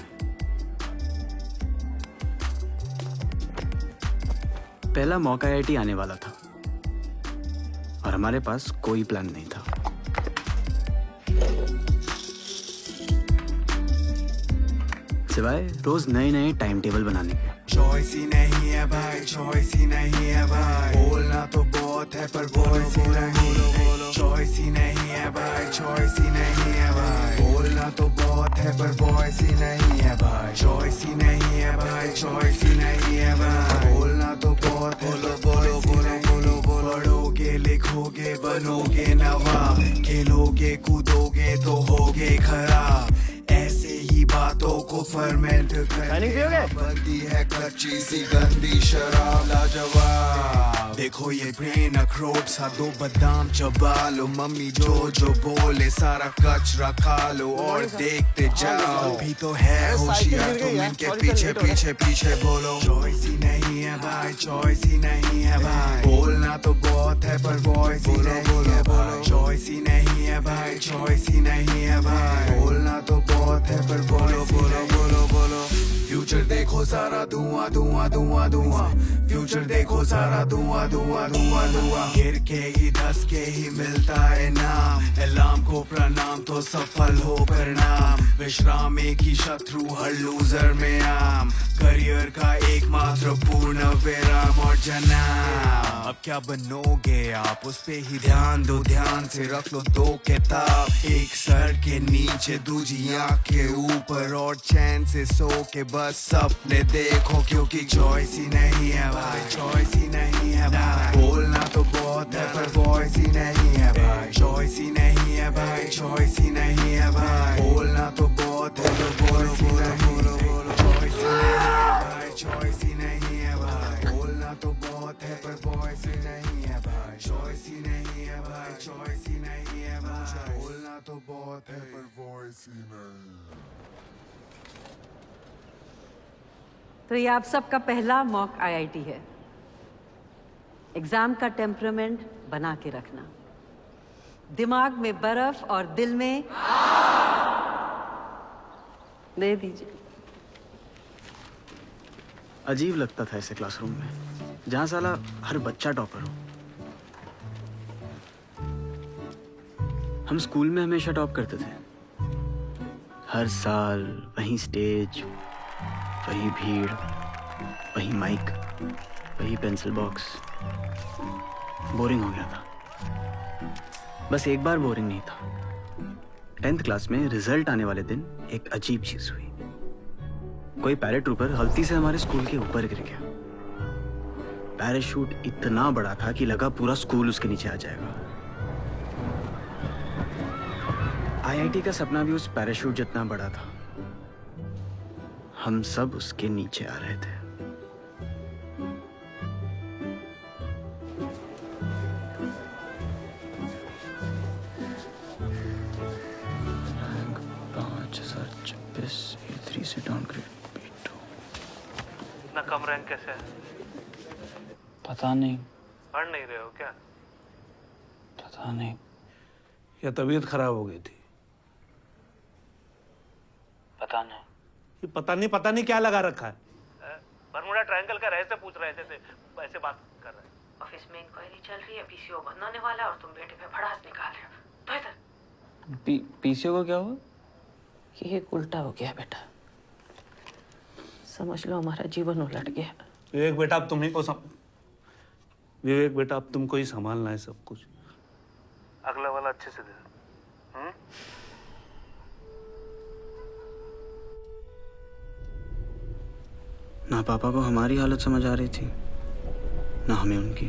पहला मौका आईआईटी आने वाला था और हमारे पास कोई प्लान नहीं था। सिवाय रोज नए नए टाइम टेबल बनाने के। चॉइस ही नहीं है भाई, चॉइस ही नहीं है भाई, बोलना तो बहुत है पर वॉइस ही नहीं। चॉइस ही नहीं है भाई, चॉइस ही नहीं है भाई, बोलना तो बहुत है पर वॉइस ही नहीं है भाई। चॉइस ही नहीं है भाई, चॉइस ही नहीं है भाई, बोलना तो बहुत है। बोलो बोलो बोलो बोलो बोलो, पढ़ोगे लिखोगे बनोगे नवाब, खेलोगे कूदोगे तो होगे खराब। ऐसे ही बातों को फर्मेंट कर बनती है कच्ची सी गंदी शराब लाजवाब। देखो ये ब्रेन अखरोट सा, दो बादाम चबा लो, मम्मी जो जो बोले सारा कचरा खा लो और देखते जाओ। भी तो है होशियार तुम इनके पीछे पीछे पीछे बोलो। चॉइस ही नहीं है भाई, चॉइस ही नहीं है भाई, बोलना तो बहुत है पर वॉइस ही नहीं है भाई। चॉइस ही नहीं है भाई, चॉइस ही नहीं है भाई, बोलना तो बहुत है पर बोलो बोलो बोलो बोलो। फ्यूचर देखो सारा धुआं धुआं धुआं धुआं, फ्यूचर देखो सारा धुआं धुआं धुआं धुआं। गिर के ही धस के ही मिलता है नाम, अलार्म को प्रणाम तो सफल हो परिणाम। विश्राम एक ही शत्रु हर लूजर में आम, करियर का एकमात्र पूर्ण विराम और जनाब। अब क्या बनोगे आप, उस पे ही ध्यान दो, ध्यान से रख लो दो किताब, एक सर के नीचे दूसरी आँख के ऊपर, और चैन से सो के बस सपने देखो। क्योंकि चॉइस ही नहीं है भाई, चॉइस ही नहीं है भाई, बोलना तो बहुत बहुत है पर वॉइस ही नहीं है भाई, चॉइस ही नहीं है भाई, चॉइस ही नहीं है भाई, बोलना तो बहुत है पर वॉइस ही नहीं है, चॉइस ही नहीं है भाई, चॉइस ही नहीं है भाई, बोलना तो बहुत है पर वॉइस ही नहीं है भाई, चॉइस ही नहीं है भाई, चॉइस ही नहीं है भाई, बोलना तो बहुत है पर वॉइस ही नहीं। तो ये आप सबका पहला मॉक आईआईटी है। एग्जाम का टेम्परामेंट बना के रखना, दिमाग में बर्फ और दिल में दे दीजिए। अजीब लगता था ऐसे क्लासरूम में जहां साला हर बच्चा टॉपर हो। हम स्कूल में हमेशा टॉप करते थे, हर साल वही स्टेज, वही भीड़, वही माइक, वही पेंसिल बॉक्स। बोरिंग हो गया था। बस एक बार बोरिंग नहीं था। 10th क्लास में रिजल्ट आने वाले दिन एक अजीब चीज हुई। कोई पैराट्रूपर गलती से हमारे स्कूल के ऊपर गिर गया। पैराशूट इतना बड़ा था कि लगा पूरा स्कूल उसके नीचे आ जाएगा। आईआईटी का सपना भी उस पैराशूट जितना बड़ा था। हम सब उसके नीचे आ रहे थे। रैंक 5026 A3 से डाउनग्रेड B2। इतना कम रैंक कैसे है? पता नहीं। पढ़ नहीं रहे हो क्या? पता नहीं। या तबीयत खराब हो गई थी? पता नहीं। ये पता नहीं क्या लगा रखा है। बरमुडा ट्रायंगल का रहस्य पूछ रहे थे, ऐसे बात कर रहे हैं। ऑफिस में इंक्वायरी चल रही है, पीसीओ बंद होने वाला है और तुम बेटे पे भड़ास निकाल रहे हो। तो इधर पीसीओ को क्या हुआ? ये उल्टा हो गया बेटा, समझ लो हमारा जीवन उलट गया। विवेक बेटा अब तुम्ही को विवेक बेटा अब तुमको ही संभालना है सब कुछ। अगला वाला अच्छे से दे। ना पापा को हमारी हालत समझ आ रही थी, ना हमें उनकी।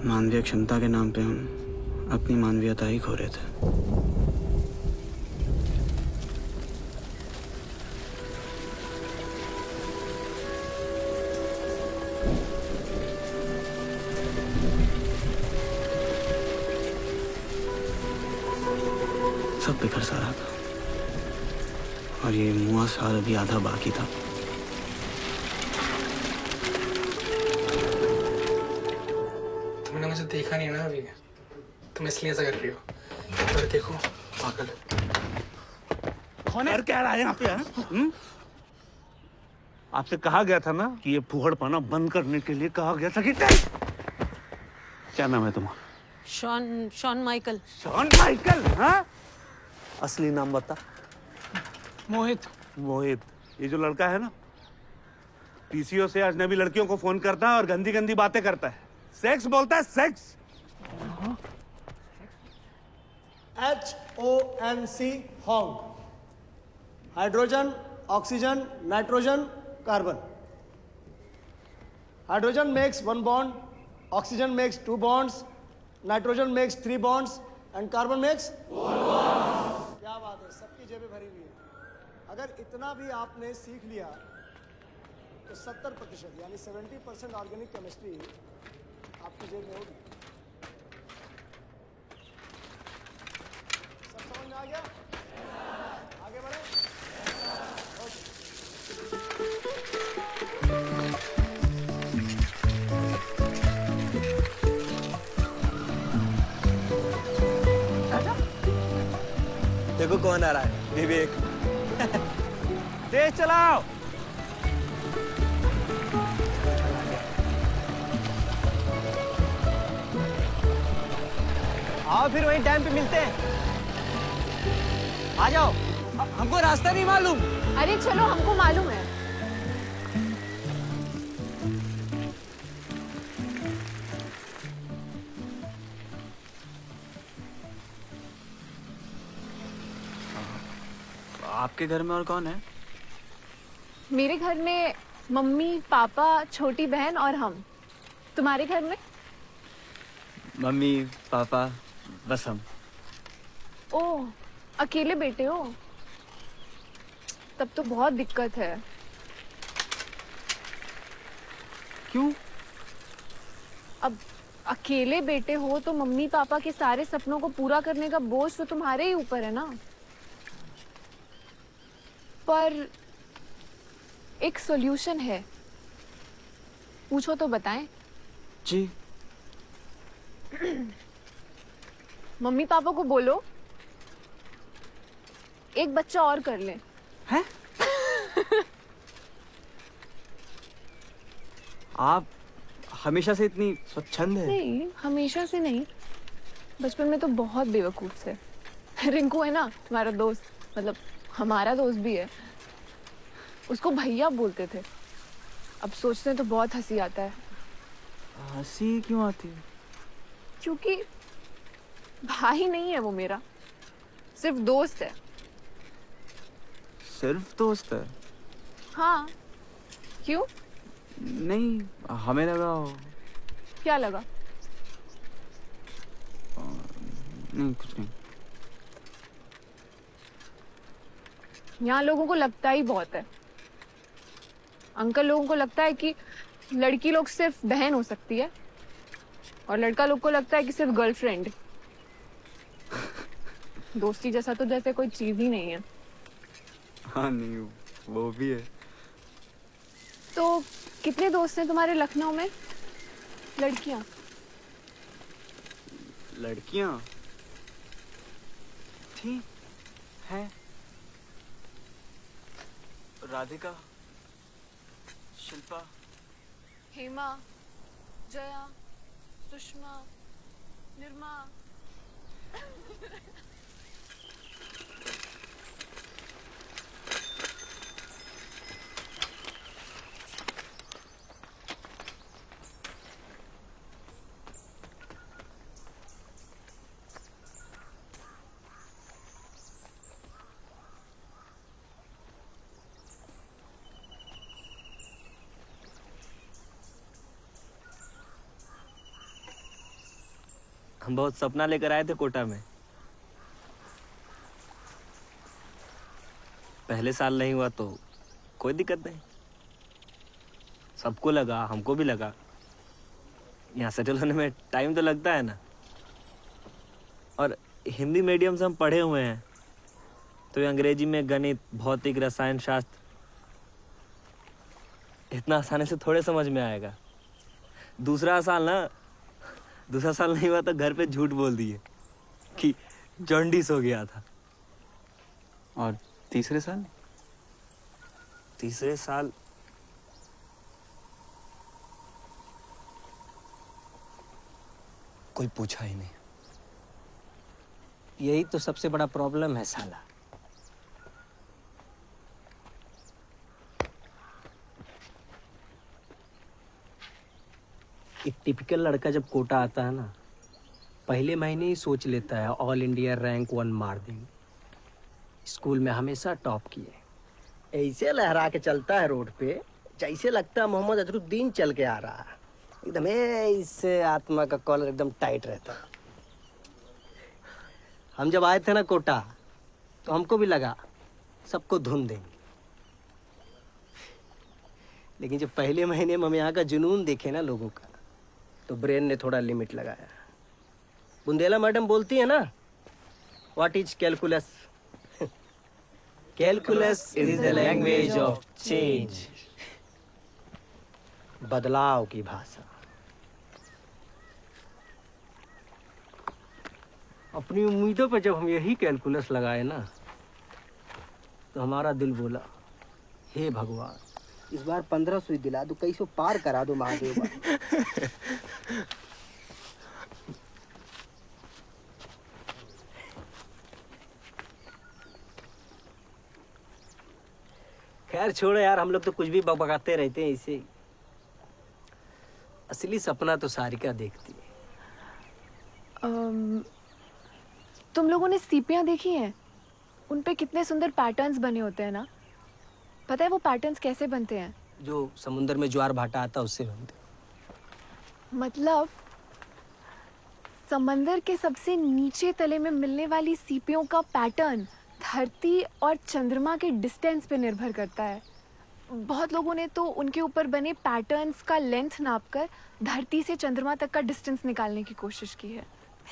मानवीय क्षमता के नाम पे हम अपनी मानवीयता ही खो रहे थे। सब बिखर सा रहा था और ये मुआ साल अभी आधा बाकी था। तुमने मुझे देखा नहीं ना अभी, तुम इसलिए ऐसा कर रही हो। पर देखो पागल कौन है? क्या रहा है यहाँ पे? आपसे कहा गया था ना कि ये फूहड़पना बंद करने के लिए कहा गया था कि क्या नाम है तुम्हारा? Shawn Michael. Shawn Michael? हाँ? असली नाम बता। मोहित। मोहित, ये जो लड़का है ना, पीसीओ से अजनबी लड़कियों को फोन करता है और गंदी गंदी बातें करता है, सेक्स बोलता है, sex. HONC Hong, hydrogen, oxygen, nitrogen, carbon. Hydrogen makes 1 bond, oxygen makes 2 bonds, nitrogen makes 3 bonds and carbon makes 4 bonds. क्या बात है, सबकी जेबें भरी हुई है। अगर इतना भी आपने सीख लिया तो 70% यानी 70% ऑर्गेनिक केमिस्ट्री आपकी जेब में होगी। सब समझ में आ गया? आगे बढ़े। देखो कौन आ रहा है, विवेक। तेज चलाओ। आओ फिर वहीं डैम पे मिलते हैं। आ जाओ, हमको रास्ता नहीं मालूम। अरे चलो, हमको मालूम है। आपके घर में और कौन है? मेरे घर में मम्मी, पापा, छोटी बहन और हम। तुम्हारे घर में? मम्मी पापा बस हम। ओह, अकेले बेटे हो? तब तो बहुत दिक्कत है। क्यों? अब अकेले बेटे हो तो मम्मी पापा के सारे सपनों को पूरा करने का बोझ तो तुम्हारे ही ऊपर है ना। पर एक सॉल्यूशन है, पूछो तो बताएं। जी। मम्मी पापा को बोलो एक बच्चा और कर ले। हैं? आप हमेशा से इतनी स्वच्छंद है? नहीं, हमेशा से नहीं, बचपन में तो बहुत बेवकूफ थे। रिंकू है ना तुम्हारा दोस्त, मतलब हमारा दोस्त भी है, उसको भैया बोलते थे। अब सोचते हैं तो बहुत हंसी आता है। हंसी क्यों आती है? क्योंकि भाई नहीं है वो मेरा, सिर्फ दोस्त है। सिर्फ दोस्त है? हाँ, क्यों? नहीं, हमें लगा। क्या लगा? नहीं, कुछ नहीं। यहाँ लोगों को लगता ही बहुत है। अंकल लोगों को लगता है कि लड़की लोग सिर्फ बहन हो सकती है और लड़का लोग को लगता है कि सिर्फ गर्लफ्रेंड। दोस्ती जैसा तो जैसे कोई चीज ही नहीं है। हाँ नहीं, वो भी है। तो कितने दोस्त हैं तुम्हारे लखनऊ में? लड़कियां? लड़कियां थी, हैं। राधिका, शिल्पा, हेमा, जया, सुषमा, निर्मा। हम बहुत सपना लेकर आए थे कोटा में। पहले साल नहीं हुआ तो कोई दिक्कत नहीं, सबको लगा, हमको भी लगा। यहाँ सेटल होने में टाइम तो लगता है ना, और हिंदी मीडियम से हम पढ़े हुए हैं तो ये अंग्रेजी में गणित, भौतिक, रसायन शास्त्र इतना आसानी से थोड़े समझ में आएगा। दूसरा साल नहीं हुआ तो घर पे झूठ बोल दिए कि जॉन्डिस हो गया था। और तीसरे साल? तीसरे साल कोई पूछा ही नहीं। यही तो सबसे बड़ा प्रॉब्लम है साला। एक टिपिकल लड़का जब कोटा आता है ना, पहले महीने ही सोच लेता है ऑल इंडिया रैंक 1 मार देंगे। स्कूल में हमेशा टॉप किए, ऐसे लहरा के चलता है रोड पे जैसे लगता है मोहम्मद अजरुद्दीन चल के आ रहा है। एकदम ऐसे आत्मा का कॉलर एकदम टाइट रहता है। हम जब आए थे ना कोटा तो हमको भी लगा सबको धुन देंगे, लेकिन जब पहले महीने में हम यहाँ का जुनून देखे ना लोगों का, तो ब्रेन ने थोड़ा लिमिट लगाया। बुंदेला मैडम बोलती है ना, what is calculus? Calculus is the language of change, बदलाव की भाषा। अपनी उम्मीदों पर जब हम यही कैलकुलस लगाए ना, तो हमारा दिल बोला, हे भगवान, इस बार 15 सुई दिला दो, कैसे पार करा दो महादेव बाबा। खैर छोड़ो यार, हम लोग तो कुछ भी बकबकाते रहते हैं इसे। असली सपना तो सारिका देखती है। तुम लोगों ने सीपियां देखी हैं? उन पे कितने सुंदर पैटर्न्स बने होते हैं ना। पता है वो पैटर्न्स कैसे बनते हैं? जो समुद्र में ज्वार भाटा आता है उससे बनते। मतलब समंदर के सबसे नीचे तले में मिलने वाली सीपियों का पैटर्न धरती और चंद्रमा के डिस्टेंस पे निर्भर करता है। बहुत लोगों ने तो उनके ऊपर बने पैटर्न्स का लेंथ नापकर धरती से चंद्रमा तक का डिस्टेंस निकालने की कोशिश की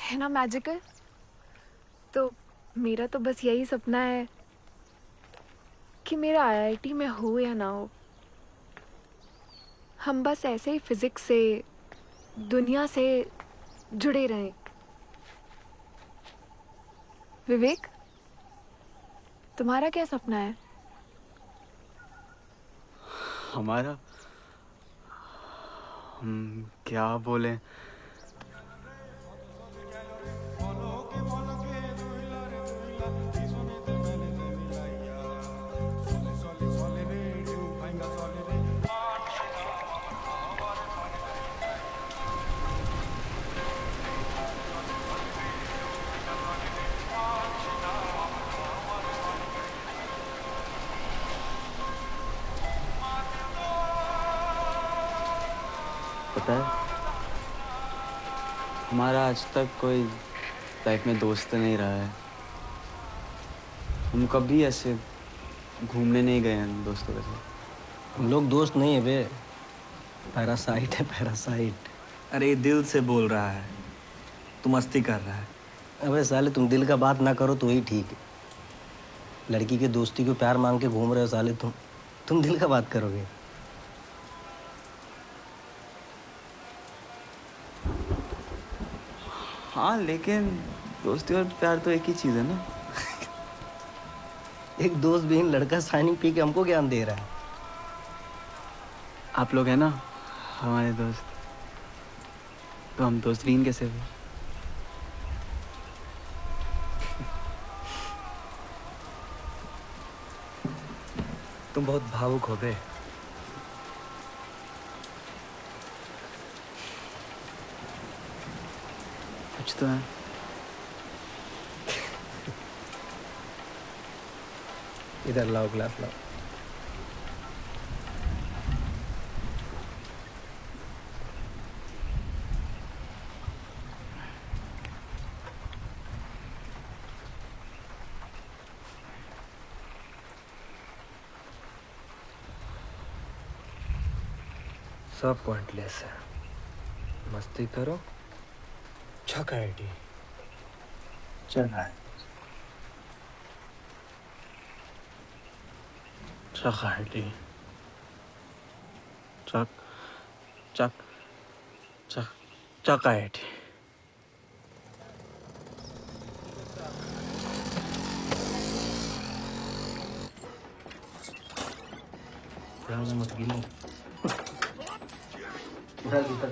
है ना मैजिकल? तो मेरा तो बस यही सपना है कि मेरा आईआईटी में हो या ना हो, हम बस ऐसे ही फिजिक्स से, दुनिया से जुड़े रहें। विवेक, तुम्हारा क्या सपना है? हमारा, हम क्या बोले, पता है हमारा आज तक कोई लाइफ में दोस्त नहीं रहा है। हम कभी ऐसे घूमने नहीं गए हैं दोस्तों के साथ। हम लोग दोस्त नहीं है बे, पैरासाइट है पैरासाइट। अरे ये दिल से बोल रहा है, तू मस्ती कर रहा है। अबे साले तुम दिल का बात ना करो तो ही ठीक है। लड़की के दोस्ती को प्यार मांग के घूम रहे हो साले तुम दिल का बात करोगे? हाँ लेकिन दोस्ती और प्यार तो एक ही चीज है ना। एक दोस्त विहीन लड़का साइनिंग पी के हमको ज्ञान दे रहा है। आप लोग हैं ना हमारे दोस्त, तो हम दोस्त विहीन कैसे हुए? तुम बहुत भावुक हो बे। कुछ तो है। इधर लाओ ग्लास लाओ। सब पॉइंटलेस है, मस्ती करो। छका आईडी चला है, छका आईडी चक चक चक चका आईडी। मत गिनो। उधर उधर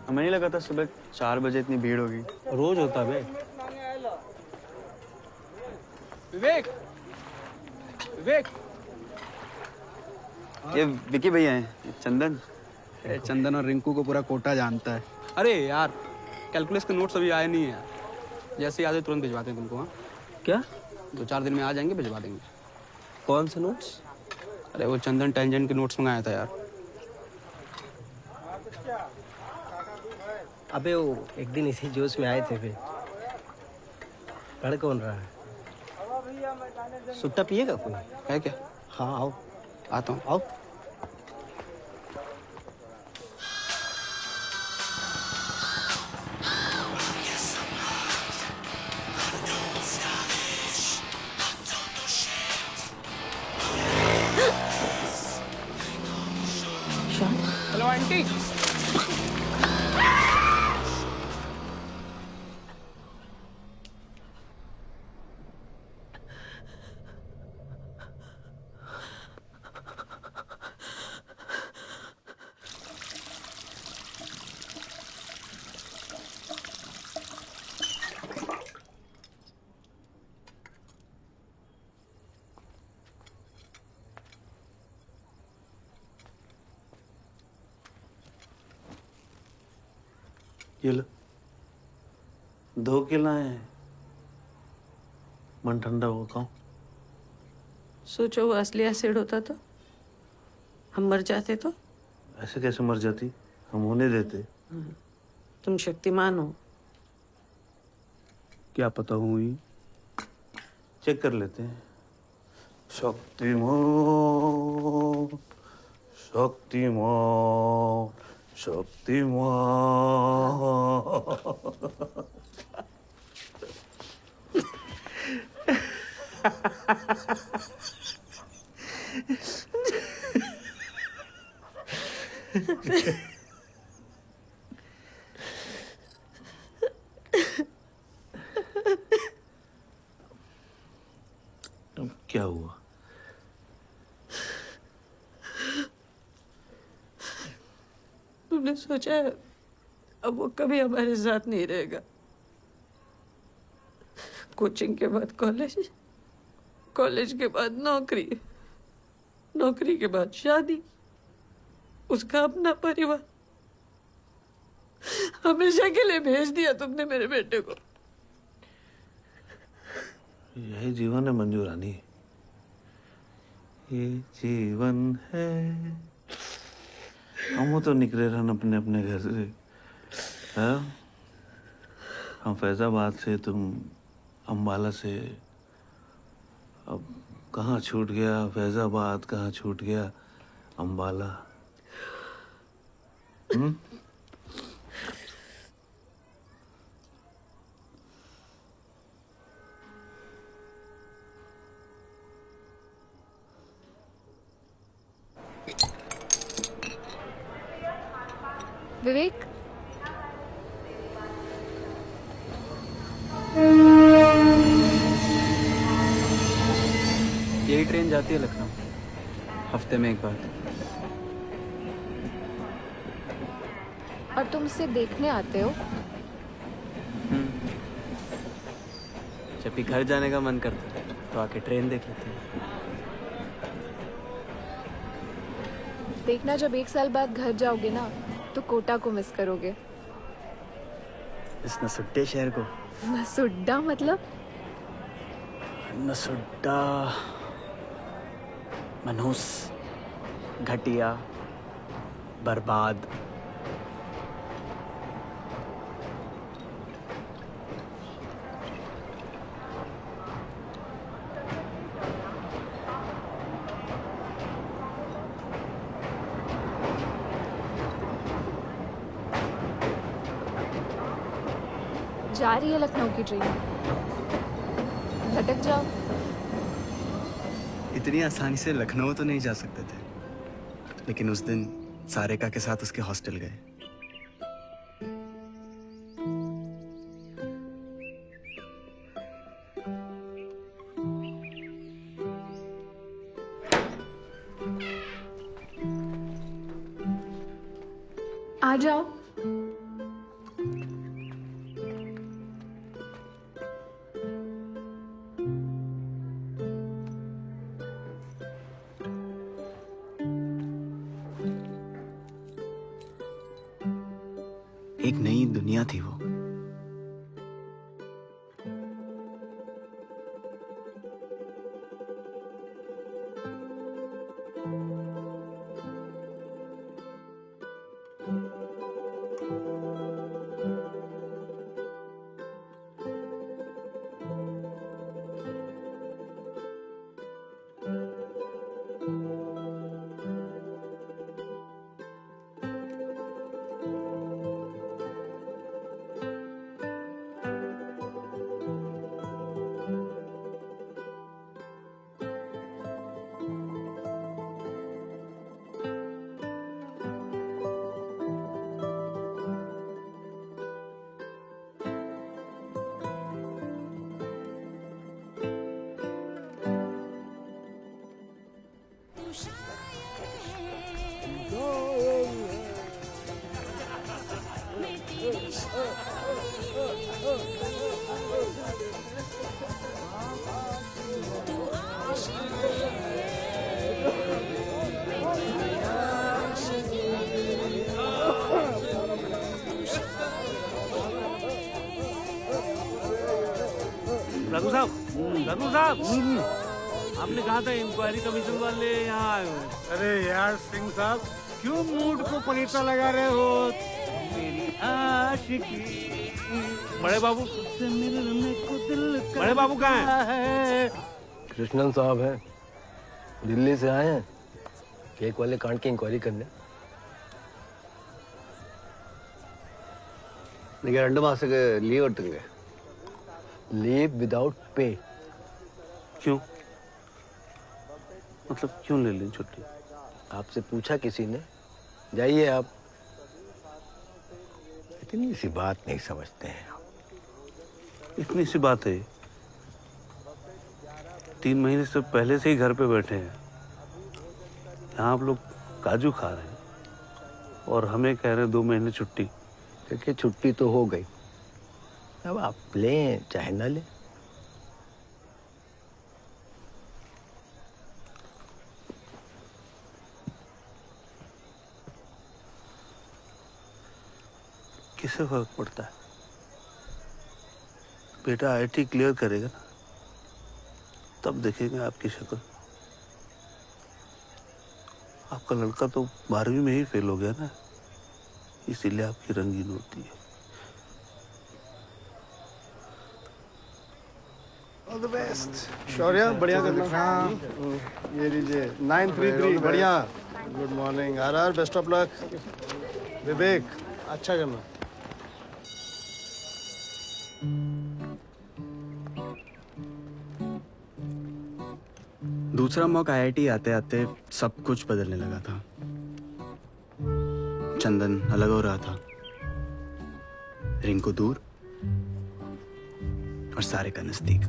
हमें नहीं लगा था सुबह 4 बजे इतनी भीड़ होगी। रोज होता बे। विवेक, विवेक, ये विकी भैया हैं, चंदन। चंदन और रिंकू को पूरा कोटा जानता है। अरे यार कैलकुलस के नोट्स अभी आए नहीं है, जैसे आते तुरंत भिजवाते हैं तुमको। हाँ क्या? 2-4 दिन में आ जाएंगे, भिजवा देंगे। कौन से नोट्स? अरे वो चंदन टेंजेंट के नोट्स मंगाया था यार। अबे वो एक दिन इसी जोश में आए थे बे। पढ़ कौन रहा है? सुट्टा पिएगा कोई? है क्या? हाँ आओ। आता हूँ। आओ। Hello aunty. ये लो, 2 के लाए हैं। मन ठंडा हो खाओ। सोचो वो असली एसिड होता तो हम मर जाते तो। ऐसे कैसे मर जाती, हम होने देते। तुम शक्तिमान हो। क्या पता हुई? चेक कर लेते हैं। शक्तिमान, शक्तिमान, शक्तिमान। क्या हुआ? तुमने सोचा है अब वो कभी हमारे साथ नहीं रहेगा। कोचिंग के बाद कॉलेज, कॉलेज के बाद नौकरी, नौकरी के बाद शादी, उसका अपना परिवार। हमेशा के लिए भेज दिया तुमने मेरे बेटे को। यही जीवन है मंजू रानी, ये जीवन है। हम तो निकले रहन अपने अपने घर से। हाँ? हम फैजाबाद से, तुम अम्बाला से। अब कहाँ छूट गया फैजाबाद, कहाँ छूट गया अम्बाला। विवेक, यही ट्रेन जाती है लखनऊ, हफ्ते में एक बार। और तुम इसे देखने आते हो? जब भी घर जाने का मन करता है तो आके ट्रेन देख लेते हैं। देखना, जब 1 साल बाद घर जाओगे ना तो कोटा को मिस करोगे। इस नसुड्डे शहर को। नसुड्डा मतलब? नसुड्डा, मनहूस, घटिया, बर्बाद। जा रही है लखनऊ की ट्रेन, भटक जाओ। इतनी आसानी से लखनऊ तो नहीं जा सकते थे, लेकिन उस दिन सारिका के साथ उसके हॉस्टल गए। आ जाओ। एक नई दुनिया थी वो। दादू साहब, आपने कहा था इंक्वायरी कमीशन वाले यहाँ आए हो। अरे यार सिंह साहब, क्यों मूड को पलीता लगा रहे हो? मेरी आशिकी। बड़े बाबू बड़े बाबू कहाँ हैं? कृष्णन साहब हैं, दिल्ली से आए हैं केक वाले कांड की इंक्वायरी करने। നിങ്ങൾ 2 മാസം ലീവ് എടുത്തുங்க. Leave without pay. क्यों? मतलब क्यों ले लें छुट्टी? आपसे पूछा किसी ने? जाइए आप। इतनी सी बात नहीं समझते हैं। इतनी सी बात है। 3 महीने से पहले से ही घर पे बैठे हैं। यहाँ आप लोग काजू खा रहे हैं और हमें कह रहे हैं 2 महीने छुट्टी। देखिए छुट्टी तो हो गई, अब आप लें चाहे ना लें। किससे फर्क पड़ता है? बेटा आईआईटी क्लियर करेगा ना, तब देखेंगे आपकी शक्ल। आपका लड़का तो 12वीं में ही फेल हो गया ना, इसीलिए आपकी रंगीन होती है। ऑल द बेस्ट शौर्य, बढ़िया करना। ये लीजिए 933, बढ़िया। Good morning RR, best of luck. Vivek, अच्छा करना। दूसरा मॉक आईआईटी आते आते सब कुछ बदलने लगा था। चंदन अलग हो रहा था, रिंकू दूर और सारे का नजदीक।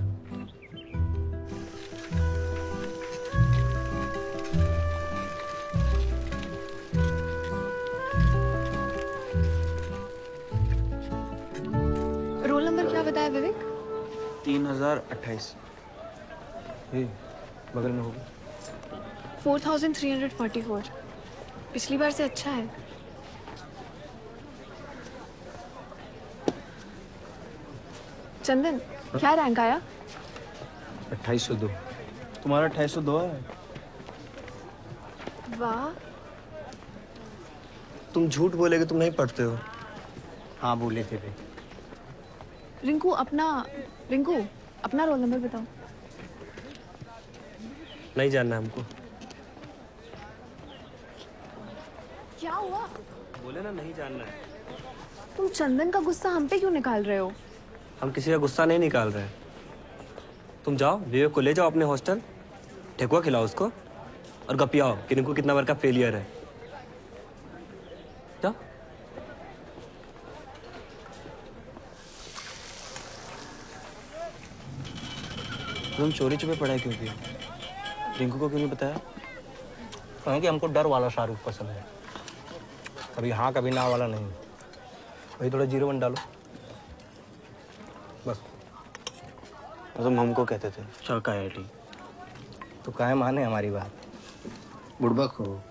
रोल नंबर क्या बताया विवेक? 3028। बगल में होगा। 4344। पिछली बार से अच्छा है। चंदन, क्या रैंक आया? 2802। तुम्हारा 2802 है। वाह, तुम झूठ बोलेगे, तुम नहीं पढ़ते हो। हाँ बोले थे भाई। रिंकू अपना रोल नंबर बताओ। नहीं जानना हमको। क्या हुआ? बोले ना नहीं जानना है। तुम चंदन का गुस्सा हम पे क्यों निकाल रहे हो? हम किसी का गुस्सा नहीं निकाल रहे हैं। तुम जाओ विवेक को ले जाओ अपने हॉस्टल, ठेकुआ खिलाओ उसको और गपियाओ कि रिंकू कितना बार का फेलियर है। जाओ। तुम चोरी छुपे पढ़ाई क्यों की? रिंकू को क्यों नहीं बताया? कहें कि हमको डर वाला शाहरुख पसंद है, कभी हाँ कभी ना वाला नहीं। वही थोड़ा 01 डालो बस। तुम हमको कहते थे चौक आईआईटी, तो काहे माने हमारी बात। बुड़बक हो।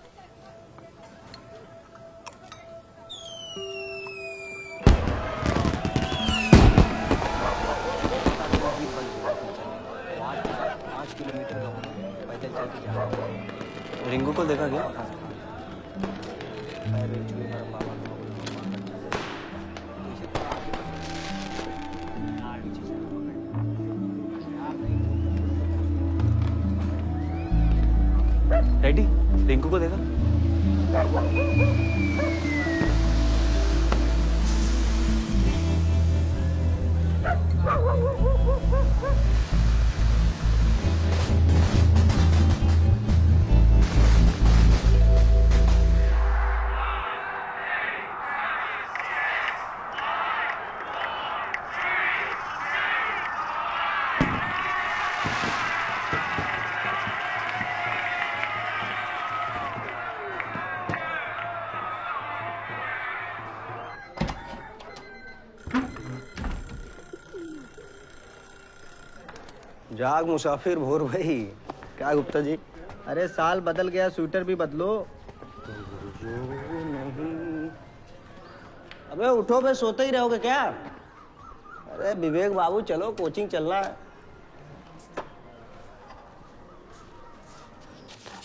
रिंकू को देखा क्या? रेडी? रिंकू को देखा? जाग मुसाफिर भोर भाई। क्या गुप्ता जी? अरे साल बदल गया, स्वेटर भी बदलो। अबे उठो बे, सोते ही रहोगे क्या? अरे विवेक बाबू चलो, कोचिंग चलना है।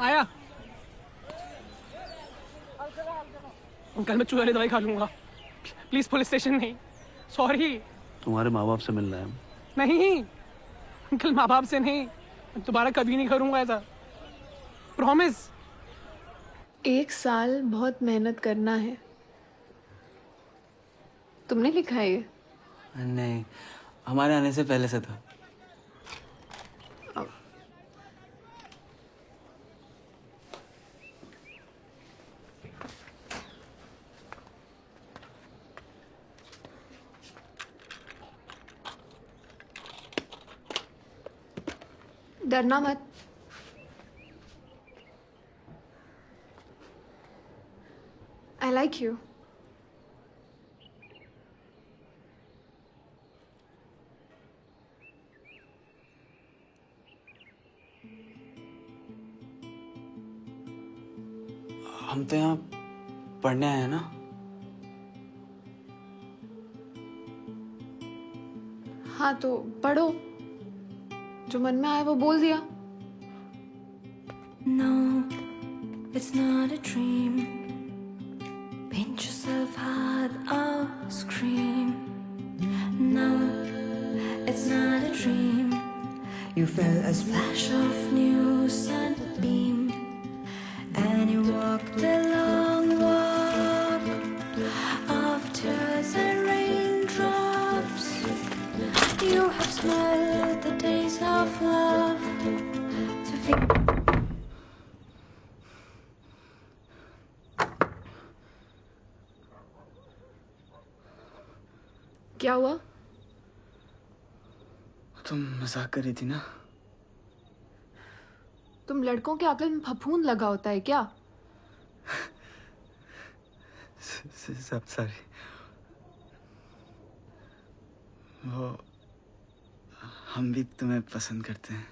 आया। अंकल मैं चूहे वाली दवाई खा लूंगा, प्लीज पुलिस स्टेशन नहीं, सॉरी। तुम्हारे माँ बाप से मिलना है। नहीं अंकल, माँ बाप से नहीं, दोबारा कभी नहीं करूंगा ऐसा, प्रॉमिस। 1 साल बहुत मेहनत करना है। तुमने लिखा है ये? नहीं, हमारे आने से पहले से था। डरना मत। I like you. हम तो यहाँ पढ़ने आए हैं ना। हाँ तो पढ़ो, जो मन में आए वो बोल दिया। No, it's not a dream. Pinch yourself hard, oh, scream. No, it's not a dream. You felt a splash of new sunbeam, and you walked a long walk of tears and raindrops. You have smelled the days of love to think. क्या हुआ? तुम मजाक कर रही थी ना। तुम लड़कों के अकल में फफूंद लगा होता है क्या? सब सॉरी। वो हम भी तुम्हें पसंद करते हैं।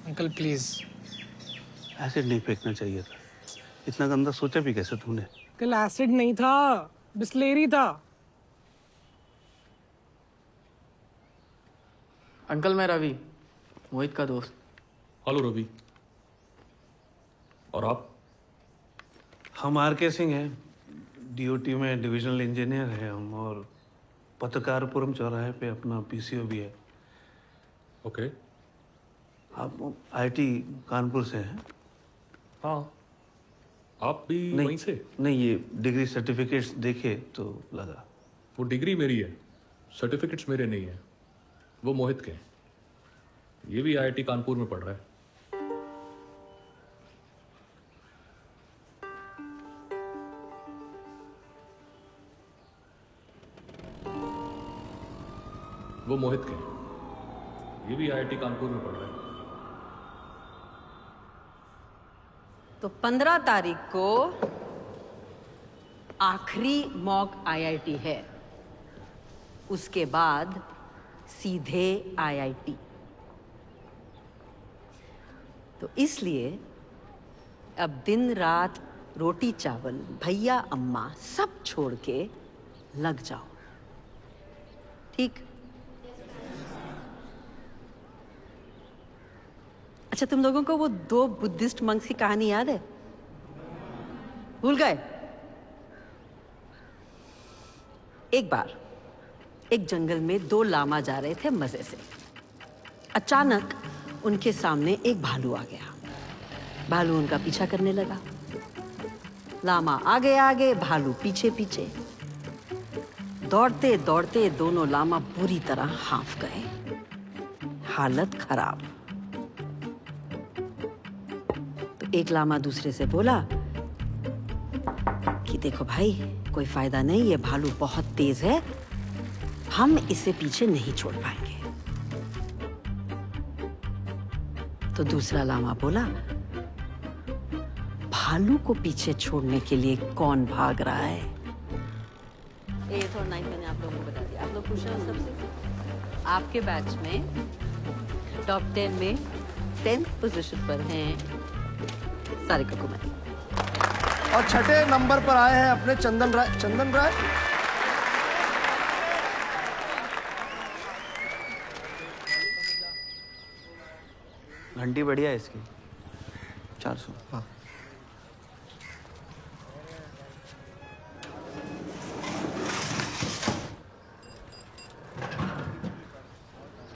Uncle please. एसिड नहीं फेंकना चाहिए था। इतना गंदा सोचा भी कैसे तूने? कल एसिड नहीं था, बिस्लेरी था। अंकल मैं रवि, मोहित का दोस्त। हेलो रवि। और आप? हम आर.के. सिंह हैं, डीओटी में डिविजनल इंजीनियर हैं हम, और पत्रकारपुरम चौराहे पे अपना पीसीओ भी है। ओके। आप आईटी कानपुर से हैं? हाँ। आप भी नहीं, वहीं से? नहीं, ये डिग्री सर्टिफिकेट्स देखे तो लगा। वो डिग्री मेरी है, सर्टिफिकेट्स मेरे नहीं है, वो मोहित के हैं। ये भी आईआईटी कानपुर में पढ़ रहा है। वो मोहित के हैं। ये भी आईआईटी कानपुर में पढ़ रहा है। तो 15 तारीख को आखिरी मॉक आईआईटी है, उसके बाद सीधे आईआईटी। तो इसलिए अब दिन रात रोटी चावल भैया अम्मा सब छोड़ के लग जाओ, ठीक? अच्छा, तुम लोगों को वो 2 बुद्धिस्ट मंक्स की कहानी याद है? भूल गए? एक बार एक जंगल में 2 लामा जा रहे थे मजे से। अचानक उनके सामने एक भालू आ गया। भालू उनका पीछा करने लगा। लामा आगे आगे, भालू पीछे पीछे। दौड़ते दौड़ते दोनों लामा बुरी तरह हांफ गए, हालत खराब। एक लामा दूसरे से बोला कि देखो भाई, कोई फायदा नहीं, ये भालू बहुत तेज है, हम इसे पीछे नहीं छोड़ पाएंगे। तो दूसरा लामा बोला, भालू को पीछे छोड़ने के लिए कौन भाग रहा है? 8 और 9 मैंने आप लोगों को बता दिया। आप लोग पूछ रहे हो सबसे। आपके बैच में टॉप 10 में 10th पोजीशन पर हैं सारिका कुमारी। और छठे नंबर पर आए हैं अपने चंदन राय। चंदन राय घंटी बढ़िया है इसकी, 400। हाँ।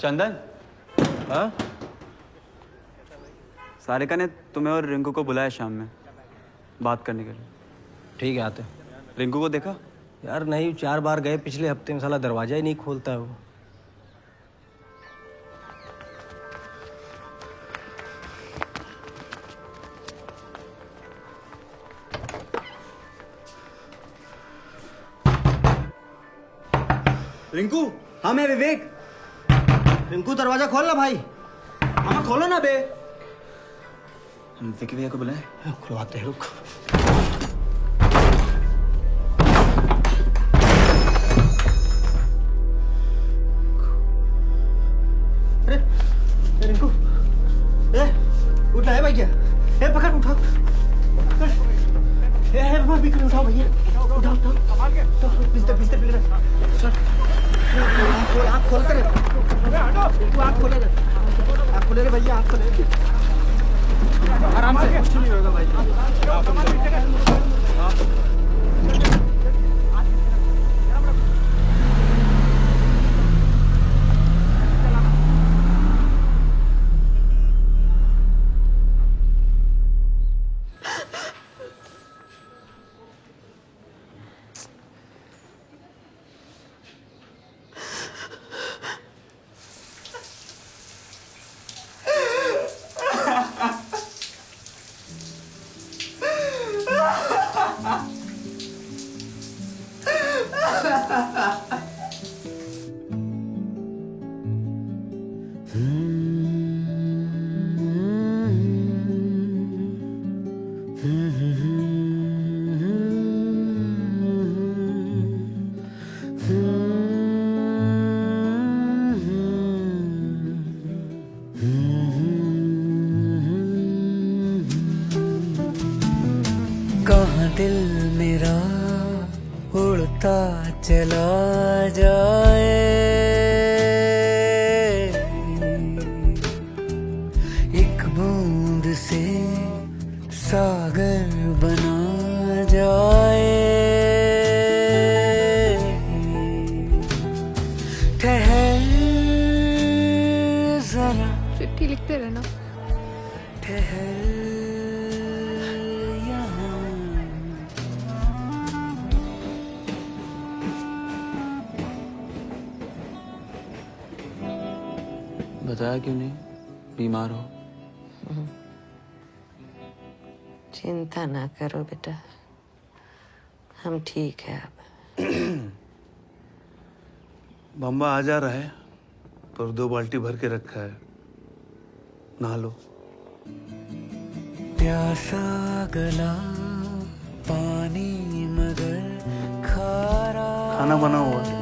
चंदन, हाँ? सारिका ने तुम्हें और रिंकू को बुलाया शाम में बात करने के लिए। ठीक है, आते। रिंकू को देखा? यार नहीं, 4 बार गए पिछले हफ्ते में, साला दरवाजा ही नहीं खोलता है वो। रिंकू, हाँ मैं विवेक। रिंकू दरवाजा खोल ना भाई। हाँ खोलो ना बे। हम विकी भैया को बुलाए। खुलवाते हैं, रुक। अरे रिंकू, उठना है भाई क्या? पकड़, उठाओ। बिक्री उठाओ भैया, उठाओ। पिस्ते बिक रहे। आप खोल कर, आप खोले रे भैया, आप खोले। आराम से, कुछ नहीं होगा भाई। कहाँ दिल मेरा उड़ता चला जाए, एक बूंद से सागर बना जाए। ठहर जरा, चिट्ठी लिखते रहना। ठहर बताया क्यों नहीं? बीमार हो? चिंता ना करो बेटा, हम ठीक है अब। बम्बा आ जा रहा है, पर 2 बाल्टी भर के रखा है, नहा लो। प्यासा गला पानी मगर खारा। खाना बना हुआ है।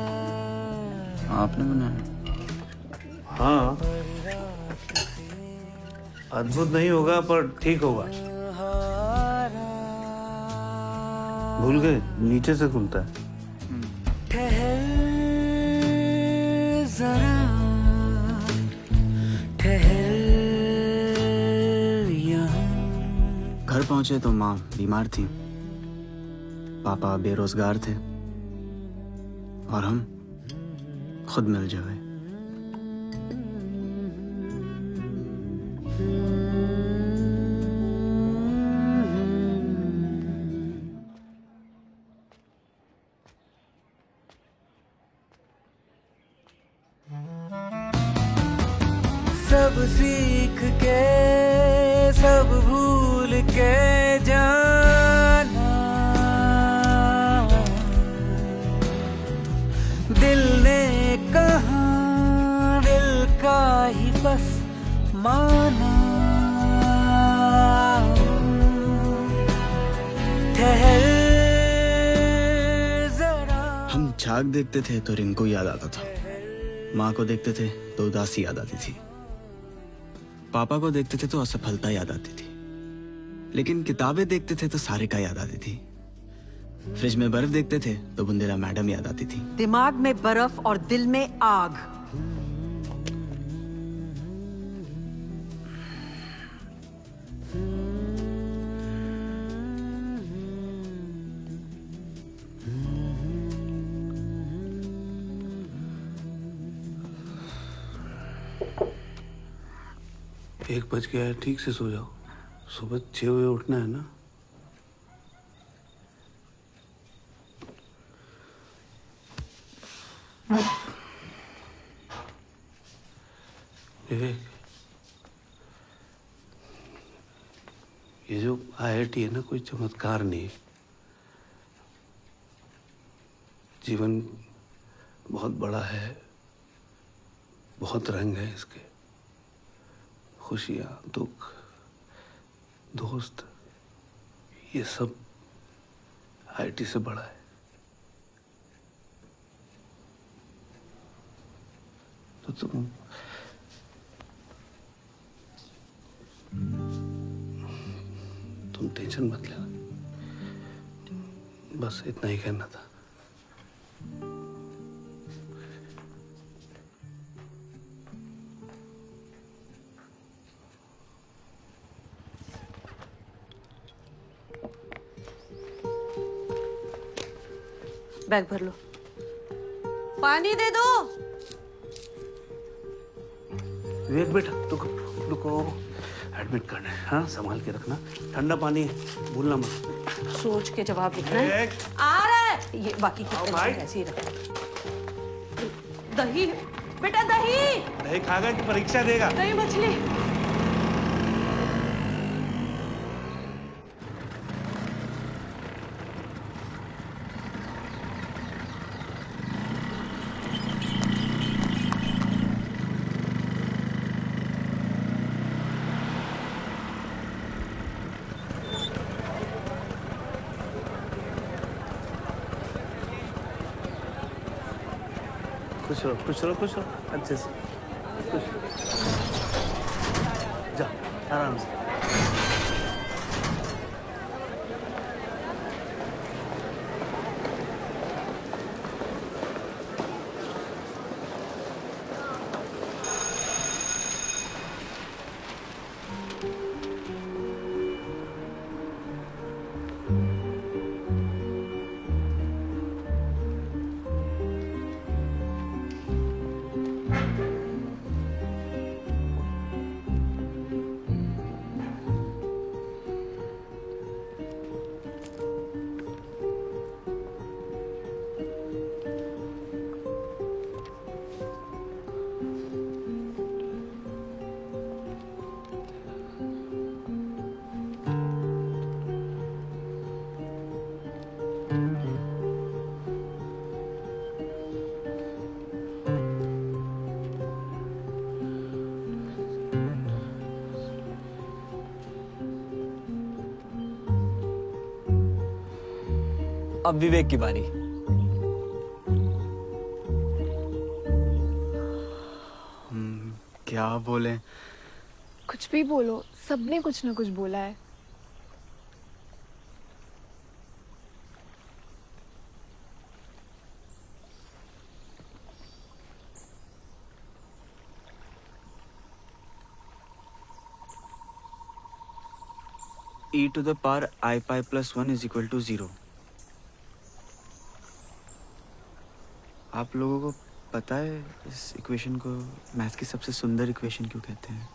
आपने बनाया? हाँ, अद्भुत नहीं होगा पर ठीक होगा। भूल गए, नीचे से खुलता है। ठहर जरा, ठहर यहाँ। घर पहुंचे तो माँ बीमार थी, पापा बेरोजगार थे और हम खुद मिल जाए। सब सीख के सब भूल के जाना, दिल ने कहा दिल का ही बस माना। ठहर जरा। हम झाग देखते थे तो रिंकू याद आता था, माँ को देखते थे तो उदासी याद आती थी, पापा को देखते थे तो असफलता याद आती थी, लेकिन किताबें देखते थे तो सारिका याद आती थी, फ्रिज में बर्फ देखते थे तो बुंदेला मैडम याद आती थी। दिमाग में बर्फ और दिल में आग। एक बज गया है, ठीक से सो जाओ, सुबह 6 बजे उठना है ना। विवेक, ये जो IIT है ना, कोई चमत्कार नहीं है। जीवन बहुत बड़ा है, बहुत रंग है इसके, खुशियाँ, दुख, दोस्त, ये सब IIT से बड़ा है। तो तुम टेंशन मत लेना, बस इतना ही कहना था। बैग भर लो। पानी दे दो। विवेक बेटा, रुको, एडमिट करना है, हाँ संभाल के रखना, ठंडा पानी भूलना मत। सोच के जवाब लिखना है। आ रहा है ये, बाकी की ऐसे ही रखना। दही बेटा, दही खाएगा कि परीक्षा देगा? दही मछली। खुश रहो, खुश रहो, खुश रहो, अच्छे से खुश। जा आराम से। अब विवेक की बारी। क्या बोले? कुछ भी बोलो, सबने कुछ ना कुछ बोला है। e to the power I pi plus 1 is equal to 0। आप लोगों को पता है इस इक्वेशन को मैथ्स की सबसे सुंदर इक्वेशन क्यों कहते हैं?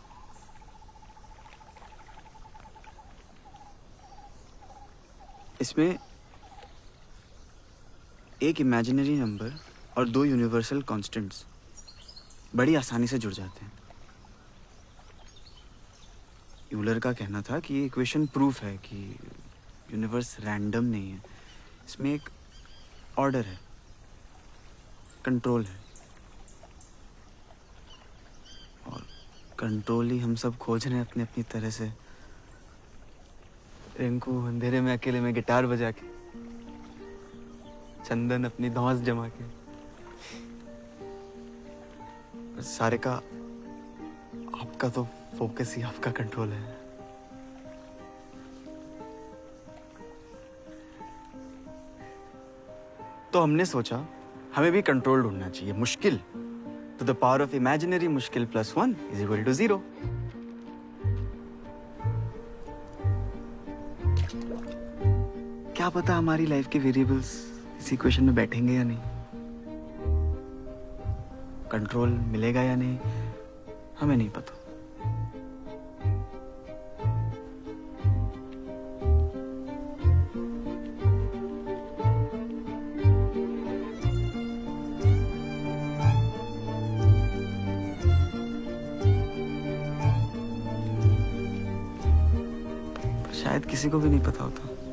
इसमें एक इमेजिनरी नंबर और दो यूनिवर्सल कांस्टेंट्स बड़ी आसानी से जुड़ जाते हैं। यूलर का कहना था कि ये इक्वेशन प्रूफ है कि यूनिवर्स रैंडम नहीं है, इसमें एक ऑर्डर है, कंट्रोल है, और कंट्रोल ही हम सब खोज रहे हैं अपनी अपनी तरह से। रिंकू अंधेरे में अकेले में गिटार बजा के, चंदन अपनी धौंस जमा के, सारे का आपका तो फोकस ही आपका कंट्रोल है। तो हमने सोचा हमें भी कंट्रोल ढूंढना चाहिए। मुश्किल तो द पावर ऑफ इमेजिनरी मुश्किल +1 = 0। क्या पता हमारी लाइफ के वेरिएबल्स इस इक्वेशन में बैठेंगे या नहीं, कंट्रोल मिलेगा या नहीं, हमें नहीं पता। शायद किसी को भी नहीं पता होता।